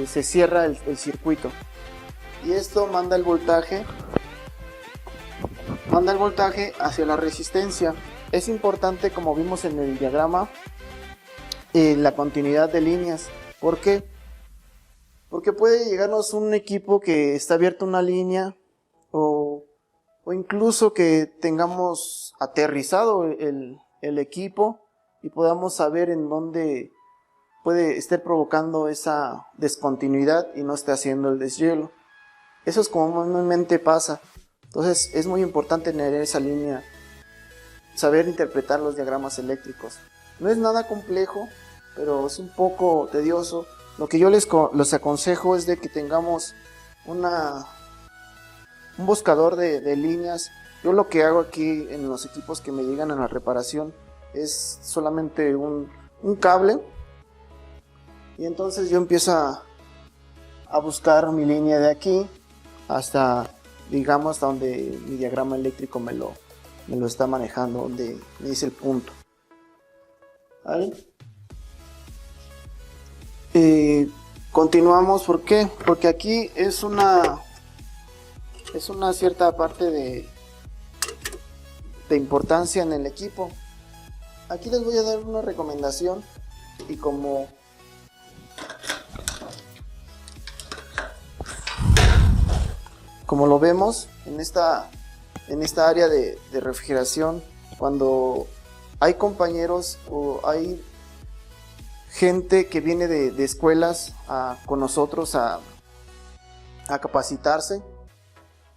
Speaker 1: se cierra el circuito. Y esto manda el voltaje hacia la resistencia. Es importante, como vimos en el diagrama, la continuidad de líneas. ¿Por qué? Porque puede llegarnos un equipo que está abierto una línea o incluso que tengamos aterrizado el equipo y podamos saber en dónde puede estar provocando esa descontinuidad y no esté haciendo el deshielo. Eso es como normalmente pasa. Entonces es muy importante tener esa línea, saber interpretar los diagramas eléctricos. No es nada complejo, pero es un poco tedioso. Lo que yo les aconsejo es de que tengamos un buscador de líneas. Yo lo que hago aquí en los equipos que me llegan a la reparación es solamente un cable, y entonces yo empiezo a buscar mi línea de aquí hasta, digamos, hasta donde mi diagrama eléctrico me lo está manejando, donde me dice el punto. ¿Vale? Continuamos. ¿Por qué? Porque aquí es una cierta parte de importancia en el equipo. Aquí les voy a dar una recomendación, y como lo vemos en esta área de refrigeración, cuando hay compañeros o hay gente que viene de escuelas con nosotros a capacitarse,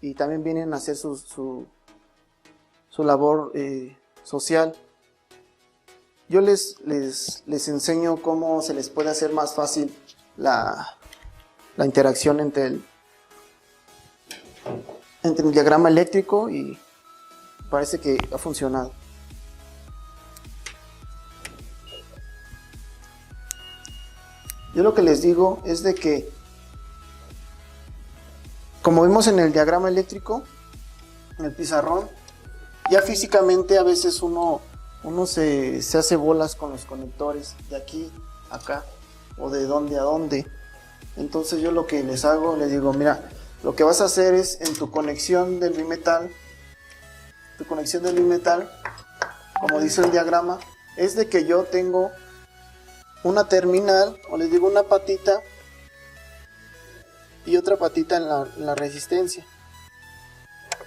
Speaker 1: y también vienen a hacer su labor social, yo les enseño cómo se les puede hacer más fácil la interacción entre el diagrama eléctrico, y parece que ha funcionado. Yo lo que les digo es de que, como vimos en el diagrama eléctrico, en el pizarrón, ya físicamente a veces uno se hace bolas con los conectores de aquí a acá, o de dónde a dónde. Entonces yo lo que les digo, mira, lo que vas a hacer es en tu conexión del bimetal, como dice el diagrama, es de que yo tengo una terminal, o les digo una patita, y otra patita en la resistencia.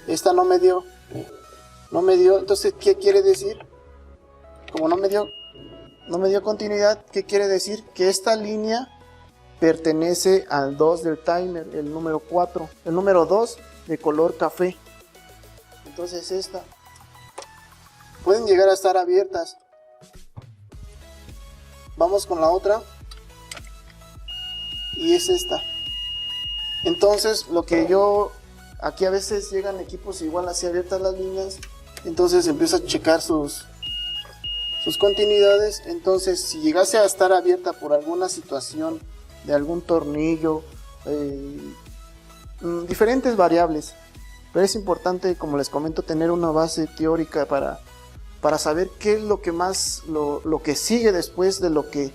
Speaker 1: Esta no me dio, entonces ¿qué quiere decir? Como no me dio continuidad, ¿qué quiere decir? Que esta línea pertenece al 2 del timer, el número 4, el número 2 de color café. Entonces esta pueden llegar a estar abiertas. Vamos con la otra, y es esta. Entonces lo que yo aquí, a veces llegan equipos igual así abiertas las líneas, entonces empiezo a checar sus continuidades. Entonces si llegase a estar abierta por alguna situación de algún tornillo, diferentes variables, pero es importante, como les comento, tener una base teórica para saber qué es lo que más, lo que sigue después de lo que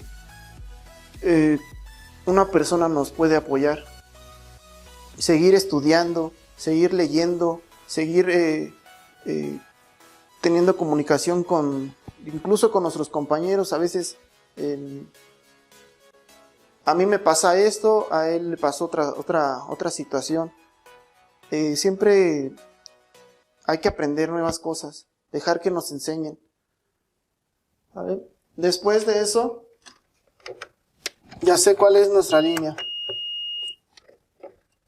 Speaker 1: una persona nos puede apoyar. Seguir estudiando, seguir leyendo, seguir teniendo comunicación incluso con nuestros compañeros. A veces a mí me pasa esto, a él le pasó otra situación. Siempre hay que aprender nuevas cosas, dejar que nos enseñen. A ver, después de eso, ya sé cuál es nuestra línea.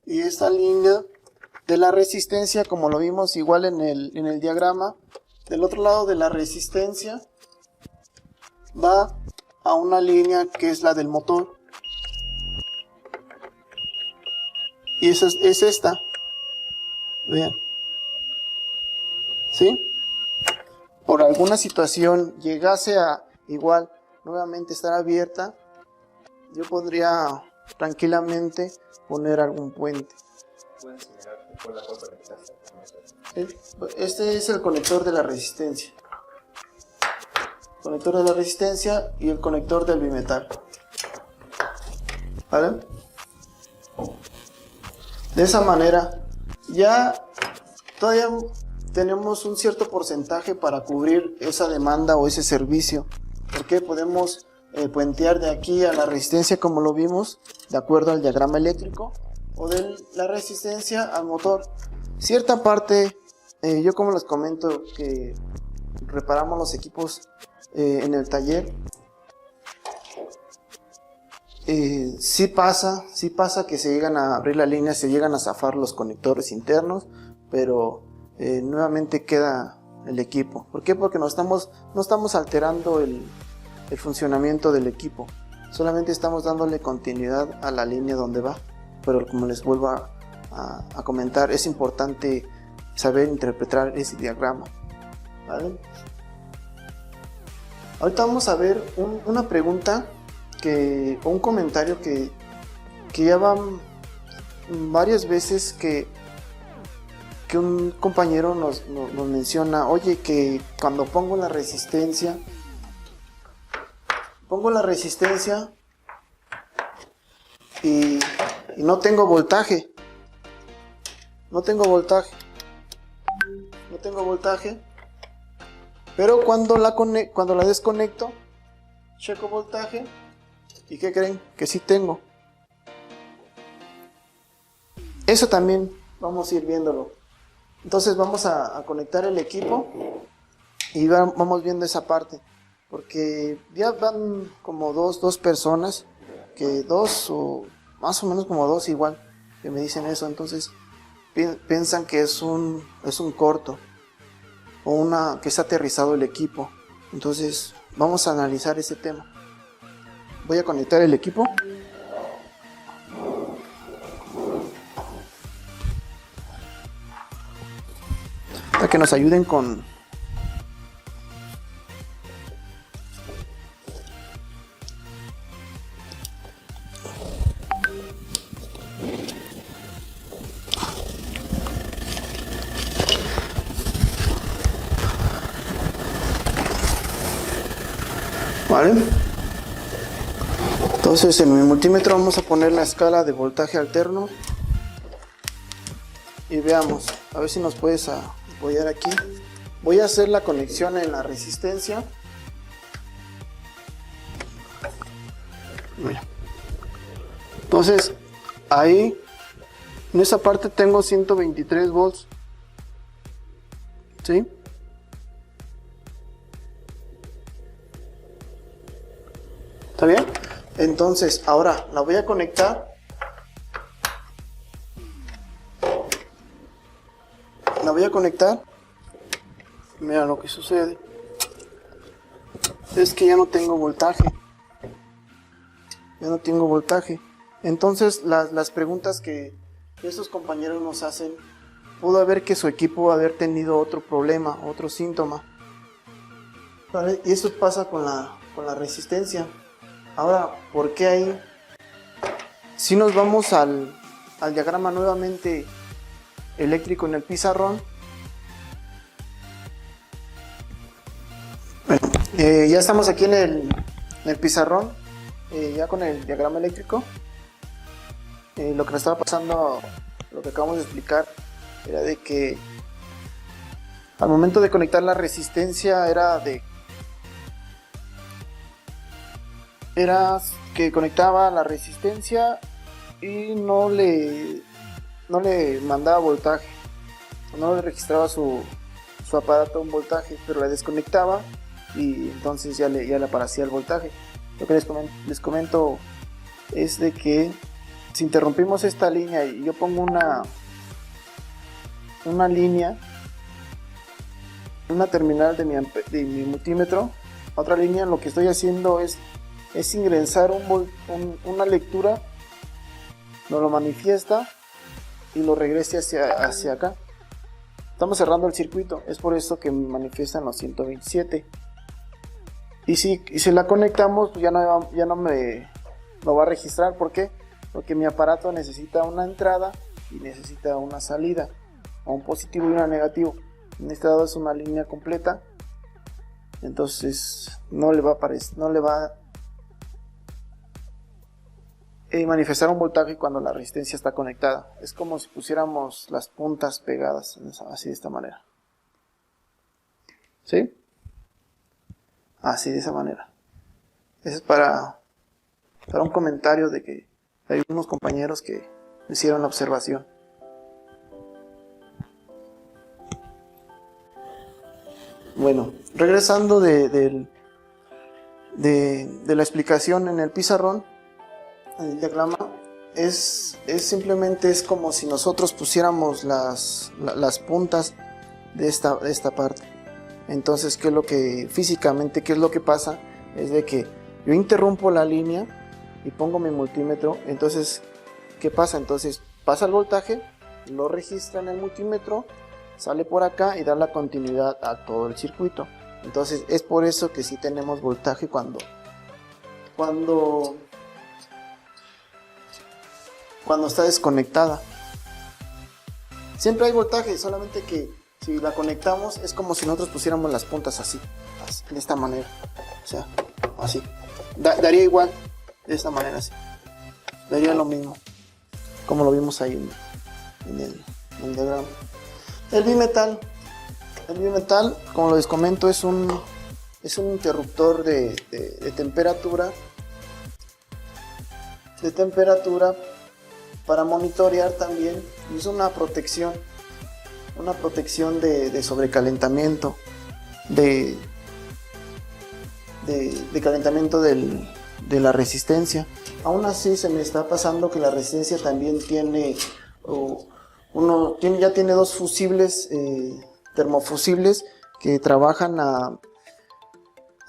Speaker 1: Y esta línea de la resistencia, como lo vimos igual en el diagrama, del otro lado de la resistencia va a una línea que es la del motor. Y esa es esta. Vean. ¿Sí? Por alguna situación llegase a igual nuevamente estar abierta, yo podría tranquilamente poner algún puente. Este es el conector de la resistencia. Conector de la resistencia y el conector del bimetal. ¿Vale? De esa manera ya todavía tenemos un cierto porcentaje para cubrir esa demanda o ese servicio, porque podemos puentear de aquí a la resistencia como lo vimos, de acuerdo al diagrama eléctrico, o de la resistencia al motor. Cierta parte, yo como les comento que reparamos los equipos en el taller, sí pasa que se llegan a abrir la línea, se llegan a zafar los conectores internos, pero nuevamente queda el equipo. ¿Por qué? Porque no estamos alterando el funcionamiento del equipo, solamente estamos dándole continuidad a la línea donde va. Pero como les vuelvo a comentar, es importante saber interpretar ese diagrama, ¿vale? Ahorita vamos a ver una pregunta o un comentario que ya van varias veces que un compañero nos menciona: oye, que cuando pongo la resistencia y no tengo voltaje, pero cuando la desconecto, checo voltaje, ¿y qué creen? Que sí tengo. Eso también vamos a ir viéndolo. Entonces vamos a conectar el equipo y vamos viendo esa parte, porque ya van como dos personas, que dos o más o menos como dos igual, que me dicen eso. Entonces piensan que es un corto o que está aterrizado el equipo. Entonces vamos a analizar ese tema. Voy a conectar el equipo. Para que nos ayuden con ¿vale? Entonces en mi multímetro vamos a poner la escala de voltaje alterno y veamos, a ver si nos puedes apoyar aquí. Voy a hacer la conexión en la resistencia. Mira. Entonces ahí en esa parte tengo 123 volts, ¿sí? ¿Está bien? Entonces ahora la voy a conectar. Mira lo que sucede. Es que ya no tengo voltaje. Entonces las preguntas que esos compañeros nos hacen, pudo haber que su equipo haber tenido otro problema, otro síntoma, ¿vale? Y eso pasa con la resistencia. Ahora, ¿por qué ahí? Si nos vamos al diagrama nuevamente eléctrico en el pizarrón, ya estamos aquí en el pizarrón, ya con el diagrama eléctrico. Lo que nos estaba pasando, lo que acabamos de explicar, era de que al momento de conectar la resistencia era que conectaba la resistencia y no le mandaba voltaje, no le registraba su aparato un voltaje, pero la desconectaba y entonces ya le aparecía el voltaje. Lo que les comento es de que si interrumpimos esta línea y yo pongo una línea, una terminal de mi multímetro, otra línea, lo que estoy haciendo es ingresar una lectura, nos lo manifiesta y lo regrese hacia acá. Estamos cerrando el circuito, es por eso que me manifiestan los 127. Y si la conectamos, pues ya no me lo va a registrar. ¿Por qué? Porque mi aparato necesita una entrada y necesita una salida, o un positivo y una negativo. En este lado es una línea completa, entonces no le va a manifestar un voltaje cuando la resistencia está conectada. Es como si pusiéramos las puntas pegadas, así de esta manera. ¿Sí? Así de esa manera. Es para un comentario de que hay unos compañeros que hicieron la observación. Bueno, regresando de la explicación en el pizarrón, el diagrama simplemente es como si nosotros pusiéramos las puntas de esta parte. Entonces, ¿qué es lo que físicamente, qué es lo que pasa? Es de que yo interrumpo la línea y pongo mi multímetro. Entonces, ¿qué pasa? Entonces pasa el voltaje, lo registra en el multímetro, sale por acá y da la continuidad a todo el circuito. Entonces es por eso que sí tenemos voltaje cuando está desconectada. Siempre hay voltaje, solamente que si la conectamos es como si nosotros pusiéramos las puntas así, de esta manera. O sea, así. Daría igual, de esta manera así. Daría lo mismo, como lo vimos ahí en el diagrama. El bimetal, como les comento, es un interruptor de temperatura. Para monitorear también. Es una protección de sobrecalentamiento, de calentamiento de la resistencia. Aún así se me está pasando que la resistencia también tiene ya tiene dos fusibles, termofusibles, que trabajan a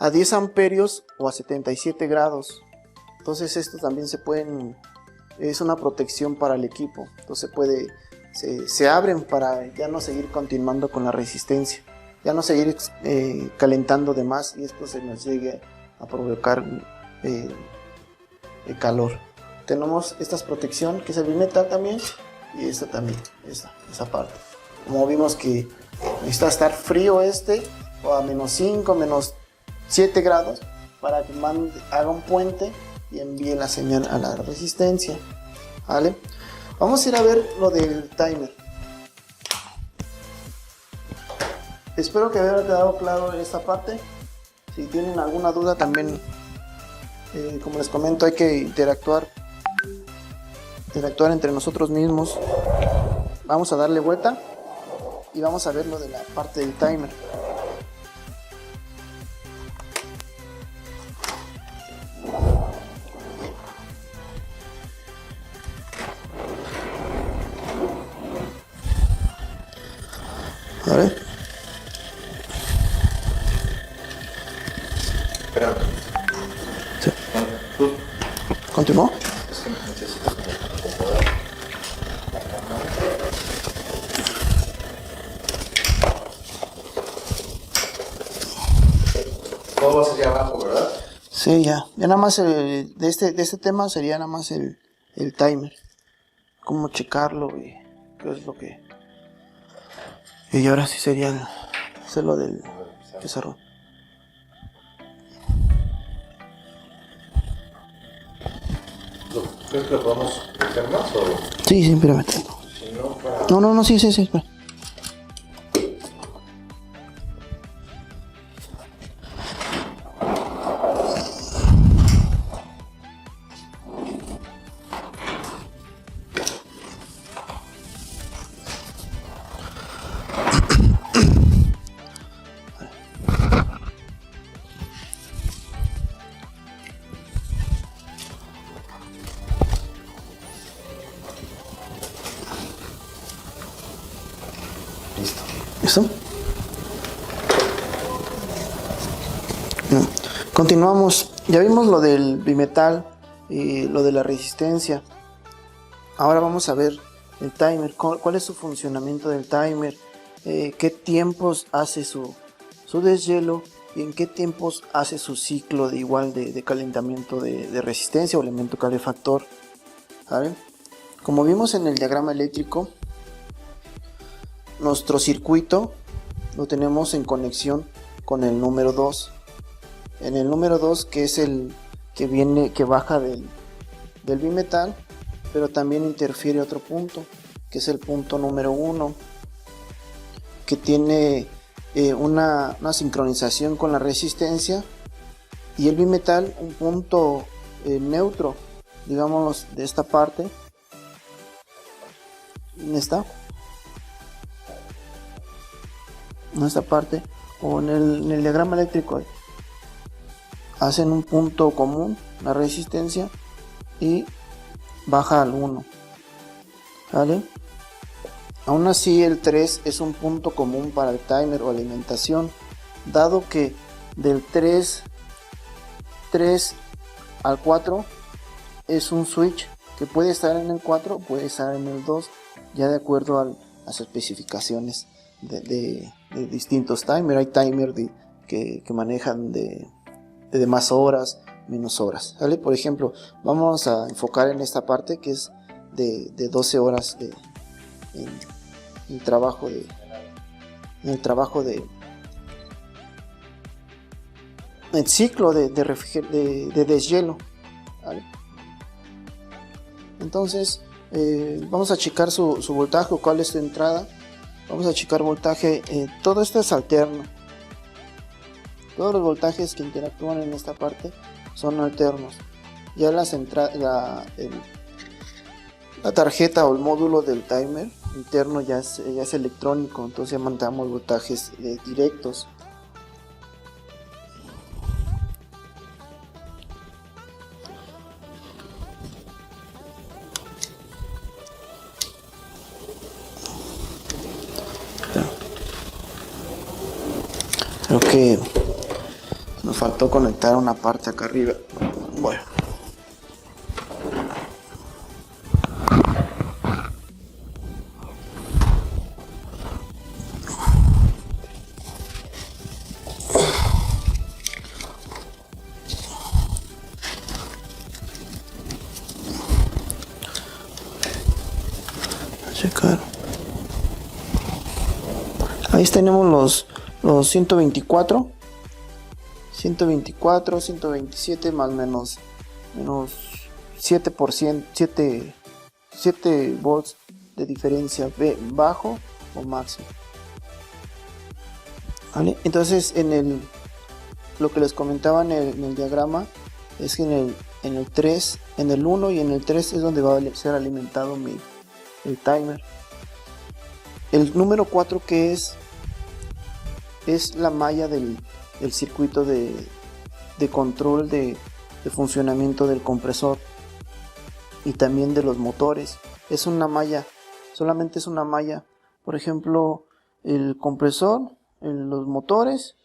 Speaker 1: 10 amperios o a 77 grados. Entonces esto también es una protección para el equipo. Entonces se abren para ya no seguir continuando con la resistencia, ya no seguir calentando de más y esto se nos llegue a provocar calor. Tenemos esta protección que es el bimetal también, y esta también, esa parte. Como vimos que necesita estar frío o a -5, -7 grados para que haga un puente y envíe la señal a la resistencia. ¿Vale? Vamos a ir a ver lo del timer. Espero que haya quedado claro en esta parte. Si tienen alguna duda también, como les comento, hay que interactuar entre nosotros mismos. Vamos a darle vuelta y vamos a ver lo de la parte del timer. A ver.
Speaker 2: Espera.
Speaker 1: Sí. ¿Continuó?
Speaker 2: Es que necesito acomodar la cámara. Todo va a ser allá abajo, ¿verdad?
Speaker 1: Sí, ya. Ya nada más de este tema sería nada más el timer. Cómo checarlo y qué es lo que... Y ahora sí sería hacerlo del pizarrón.
Speaker 2: ¿Crees que lo podemos meter más o...?
Speaker 1: Sí, espérame.
Speaker 2: Si no, para...
Speaker 1: No, sí, espera. ¿Listo? Continuamos. Ya vimos lo del bimetal y lo de la resistencia. Ahora vamos a ver el timer. ¿Cuál es su funcionamiento del timer? ¿Qué tiempos hace su deshielo? ¿Y en qué tiempos hace su ciclo de calentamiento de resistencia o elemento calefactor? ¿Saben? Como vimos en el diagrama eléctrico, nuestro circuito lo tenemos en conexión con el número 2. En el número 2, que es el que baja del bimetal, pero también interfiere otro punto, que es el punto número 1, que tiene una sincronización con la resistencia y el bimetal un punto neutro, digamos de esta parte, en esta parte, o en el diagrama eléctrico, hacen un punto común, la resistencia, y baja al 1, ¿vale? Aún así el 3 es un punto común para el timer o alimentación, dado que del 3 al 4 es un switch que puede estar en el 4, puede estar en el 2, ya de acuerdo a las especificaciones de distintos timers. Hay timers que manejan de más horas, menos horas, ¿vale? Por ejemplo, vamos a enfocar en esta parte que es de 12 horas en el trabajo el ciclo de deshielo, ¿vale? Entonces vamos a checar su voltaje, o cuál es su entrada. Vamos a checar voltaje. Todo esto es alterno. Todos los voltajes que interactúan en esta parte son alternos. Ya la tarjeta o el módulo del timer interno ya es electrónico, entonces ya mandamos voltajes directos. Creo que nos faltó conectar una parte acá arriba. Bueno. A checar. Ahí tenemos los 124, 127 más menos 7%, 7 volts de diferencia, bajo o máximo, ¿vale? Entonces lo que les comentaba en el diagrama es que en el 3, en el 1 y en el 3 es donde va a ser alimentado el timer. El número 4, que es la malla del circuito de control de funcionamiento del compresor y también de los motores. Es una malla, solamente es una malla. Por ejemplo, el compresor, los motores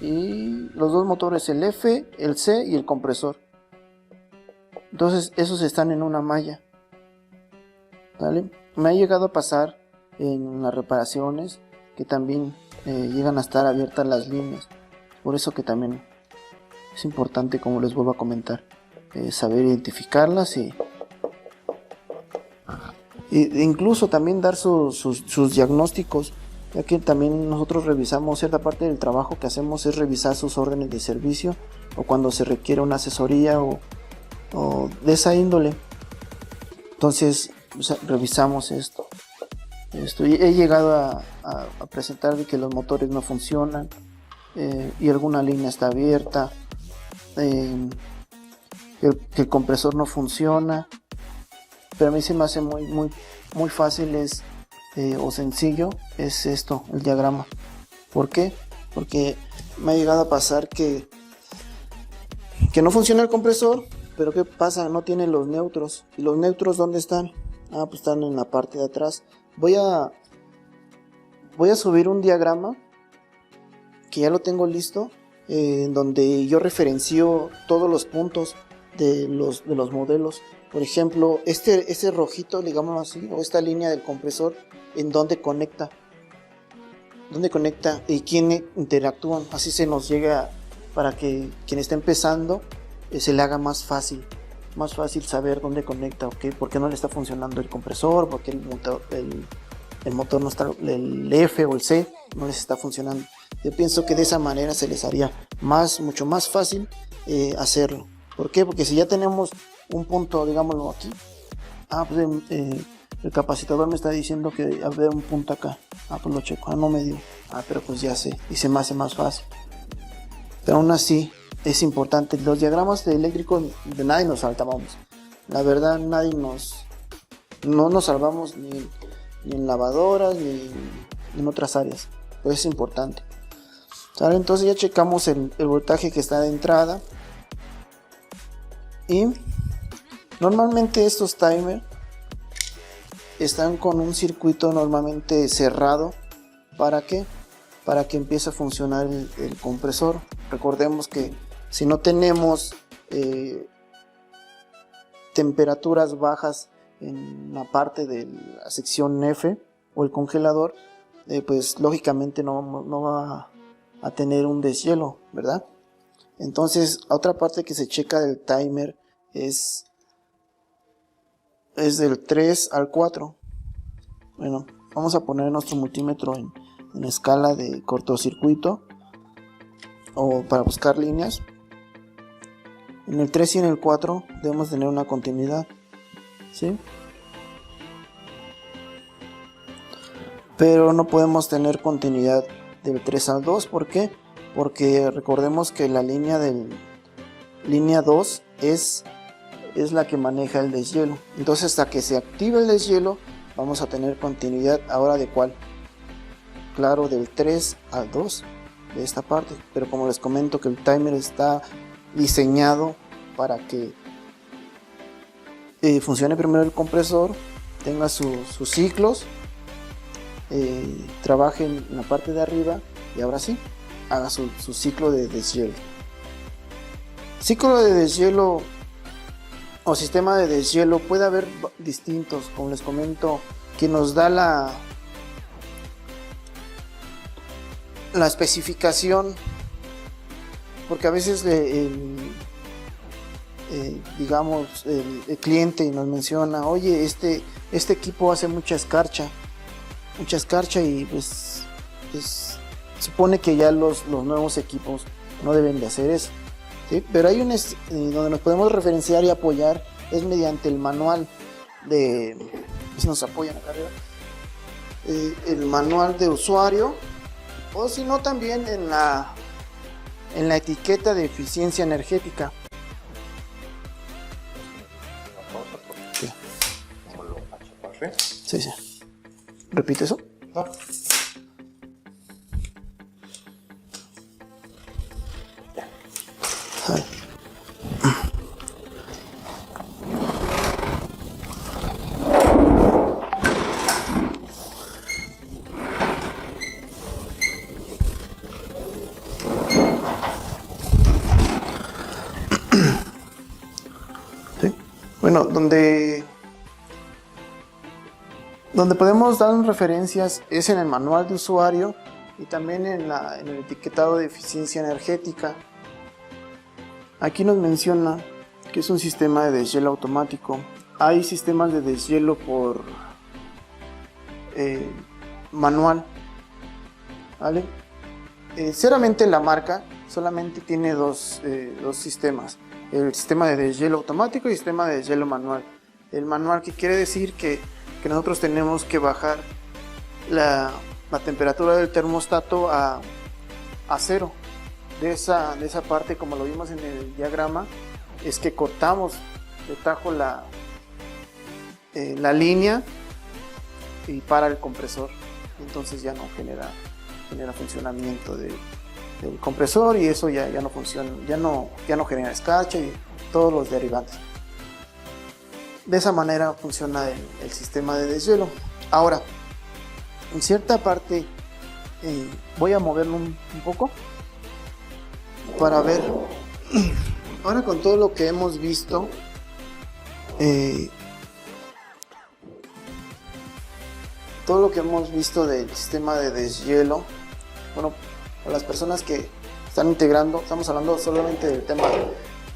Speaker 1: y los dos motores, el F, el C y el compresor. Entonces esos están en una malla, ¿vale? Me ha llegado a pasar en las reparaciones que también llegan a estar abiertas las líneas. Por eso que también es importante, como les vuelvo a comentar, saber identificarlas e incluso también dar sus diagnósticos, ya que también nosotros revisamos, cierta parte del trabajo que hacemos es revisar sus órdenes de servicio, o cuando se requiere una asesoría o de esa índole. Entonces revisamos esto. He llegado a presentar de que los motores no funcionan, y alguna línea está abierta, que el compresor no funciona, pero a mí se me hace muy fácil o sencillo es esto, el diagrama. ¿Por qué? Porque me ha llegado a pasar que no funciona el compresor, pero ¿qué pasa? No tiene los neutros. ¿Y los neutros dónde están? Pues están en la parte de atrás. Voy a subir un diagrama que ya lo tengo listo, en donde yo referencio todos los puntos de los modelos. Por ejemplo, ese rojito, digámoslo así, o esta línea del compresor, en dónde conecta y quién interactúan. Así se nos llega, para que quien está empezando se le haga más fácil saber dónde conecta, por qué no le está funcionando el compresor, porque el motor no está, el F o el C no les está funcionando. Yo pienso que de esa manera se les haría mucho más fácil hacerlo. ¿Por qué? Porque si ya tenemos un punto, digámoslo aquí, pues el capacitador me está diciendo que había un punto acá, pues lo checo, no me dio, pero pues ya sé, y se me hace más fácil. pero aún así es importante. Los diagramas eléctricos de nadie nos saltábamos. La verdad, no nos salvamos ni en lavadoras ni en otras áreas, pues es importante. ¿Sale? Entonces ya checamos el voltaje que está de entrada, y normalmente estos timers están con un circuito normalmente cerrado. ¿Para qué? Para que empiece a funcionar el compresor. Recordemos que si no tenemos temperaturas bajas en la parte de la sección F o el congelador, pues lógicamente no va a tener un deshielo, ¿verdad? Entonces, otra parte que se checa del timer es del 3 al 4. Bueno, vamos a poner nuestro multímetro en escala de cortocircuito o para buscar líneas. En el 3 y en el 4 debemos tener una continuidad, ¿sí? Pero no podemos tener continuidad del 3 al 2. ¿Por qué? Porque recordemos que la línea 2 es la que maneja el deshielo. Entonces, hasta que se active el deshielo, vamos a tener continuidad. Ahora, ¿de cuál? Claro, del 3 al 2 de esta parte. Pero como les comento que el timer está diseñado para que funcione primero el compresor, tenga sus ciclos, trabaje en la parte de arriba y ahora sí haga su ciclo de deshielo. Ciclo de deshielo o sistema de deshielo puede haber distintos, como les comento, que nos da la especificación, porque a veces digamos el cliente nos menciona: oye, este equipo hace mucha escarcha y pues supone que ya los nuevos equipos no deben de hacer eso, ¿sí? Pero hay donde nos podemos referenciar y apoyar es mediante el manual de, si nos apoyan acá arriba, el manual de usuario, o si no también en la etiqueta de eficiencia energética.
Speaker 2: Sí. Como lo achaparré.
Speaker 1: Sí. ¿Repite eso?
Speaker 2: No.
Speaker 1: Ay. Sí. Bueno, donde podemos dar referencias es en el manual de usuario y también en el etiquetado de eficiencia energética. Aquí nos menciona que es un sistema de deshielo automático. Hay sistemas de deshielo por manual, ¿vale? Sinceramente la marca solamente tiene dos sistemas: el sistema de deshielo automático y el sistema de deshielo manual. El manual, que quiere decir que nosotros tenemos que bajar la temperatura del termostato a 0. De esa parte, como lo vimos en el diagrama, es que cortamos de tajo la línea y para el compresor. Entonces ya no genera funcionamiento del compresor, y eso ya no funciona, ya no genera escarcha y todos los derivantes. De esa manera funciona el sistema de deshielo. Ahora, en cierta parte voy a moverlo un poco para ver. Ahora, con todo lo que hemos visto, del sistema de deshielo, bueno, para las personas que están integrando, estamos hablando solamente del tema,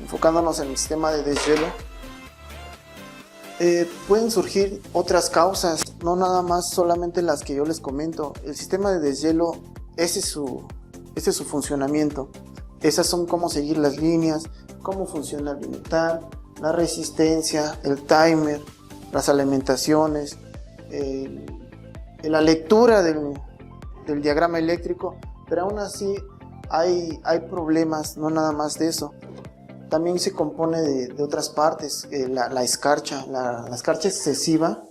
Speaker 1: enfocándonos en el sistema de deshielo. Pueden surgir otras causas, no nada más solamente las que yo les comento. El sistema de deshielo, ese es su funcionamiento. Esas son cómo seguir las líneas, cómo funciona el bimetal, la resistencia, el timer, las alimentaciones, la lectura del diagrama eléctrico. Pero aún así hay problemas, no nada más de eso. También se compone de otras partes, la escarcha, la escarcha excesiva,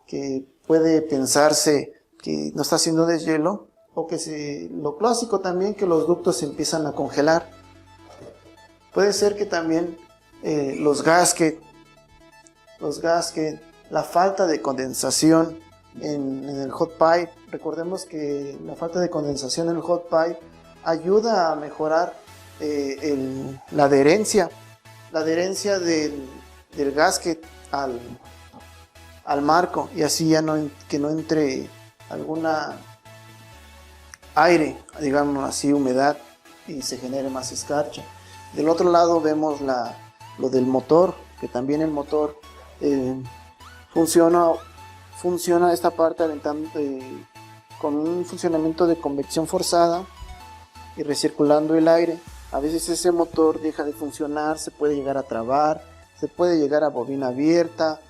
Speaker 1: que puede pensarse que no está haciendo deshielo, o que lo clásico también, que los ductos se empiezan a congelar. Puede ser que también los gaskets, la falta de condensación en el hot pipe. Recordemos que la falta de condensación en el hot pipe ayuda a mejorar la adherencia del gasket al marco, y así ya que no entre alguna aire, digamos así, humedad, y se genere más escarcha. Del otro lado vemos lo del motor, que también el motor funciona esta parte aventando con un funcionamiento de convección forzada y recirculando el aire. A veces ese motor deja de funcionar, se puede llegar a trabar, se puede llegar a bobina abierta,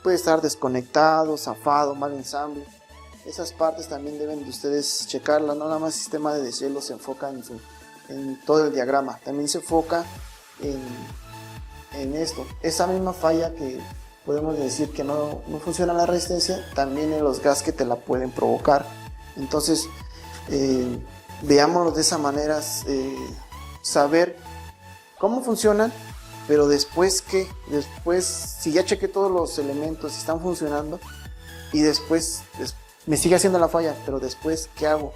Speaker 1: puede estar desconectado, zafado, mal ensamble. Esas partes también deben de ustedes checarlas. No nada más el sistema de deshielo se enfoca en todo el diagrama, también se enfoca en esto. Esa misma falla que podemos decir que no funciona la resistencia, también en los gaskets te la pueden provocar. Entonces veámoslo de esa manera, saber cómo funcionan, pero después si ya chequé todos los elementos, si están funcionando, y después me sigue haciendo la falla, pero después ¿qué hago?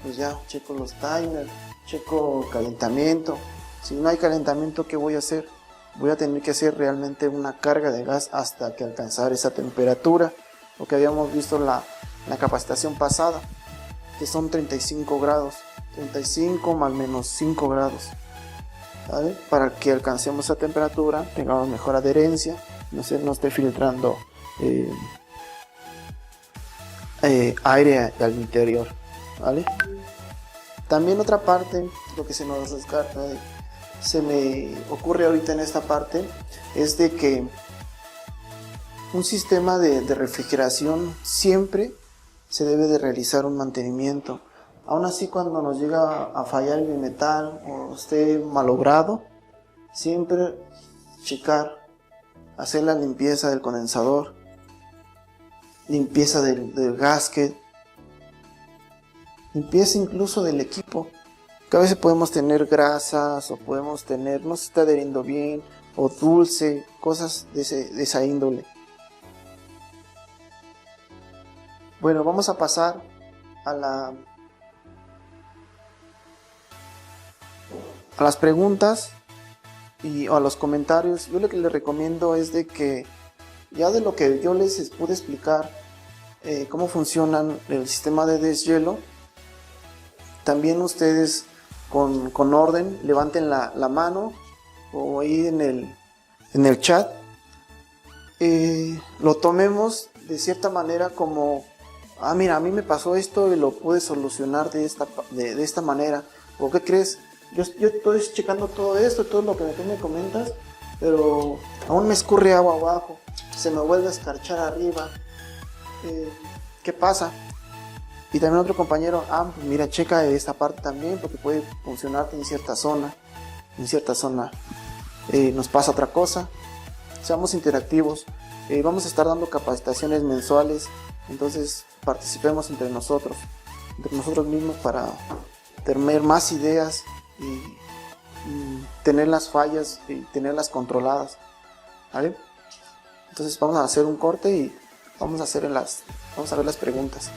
Speaker 1: Pues ya checo los timers, checo calentamiento. Si no hay calentamiento, ¿qué voy a hacer? Voy a tener que hacer realmente una carga de gas hasta que alcanzar esa temperatura, lo que habíamos visto en la capacitación pasada, que son 35 grados, 35 más menos 5 grados, ¿vale? Para que alcancemos esa temperatura, tengamos mejor adherencia, no esté filtrando aire al interior, ¿vale? También otra parte, lo que se me ocurre ahorita en esta parte, es de que un sistema de refrigeración siempre se debe de realizar un mantenimiento. Aún así, cuando nos llega a fallar el bimetal o esté malogrado, siempre checar, hacer la limpieza del condensador, limpieza del gasket, limpieza incluso del equipo, que a veces podemos tener grasas, o podemos tener, no se está adheriendo bien, o dulce, cosas de esa índole. Bueno, vamos a pasar a las preguntas o a los comentarios. Yo lo que les recomiendo es de que, ya de lo que yo les pude explicar, cómo funcionan el sistema de deshielo, también ustedes con orden levanten la mano, o ahí en el chat, lo tomemos de cierta manera como: mira, a mí me pasó esto y lo pude solucionar de esta manera. ¿O qué crees? Yo estoy checando todo esto, todo lo que tú me comentas, pero aún me escurre agua abajo, se me vuelve a escarchar arriba. ¿Qué pasa? Y también otro compañero: pues mira, checa esta parte también, porque puede funcionarte en cierta zona. Nos pasa otra cosa. Seamos interactivos. Vamos a estar dando capacitaciones mensuales, entonces participemos entre nosotros mismos, para tener más ideas y tener las fallas y tenerlas controladas, ¿vale? Entonces vamos a hacer un corte y vamos a ver las preguntas.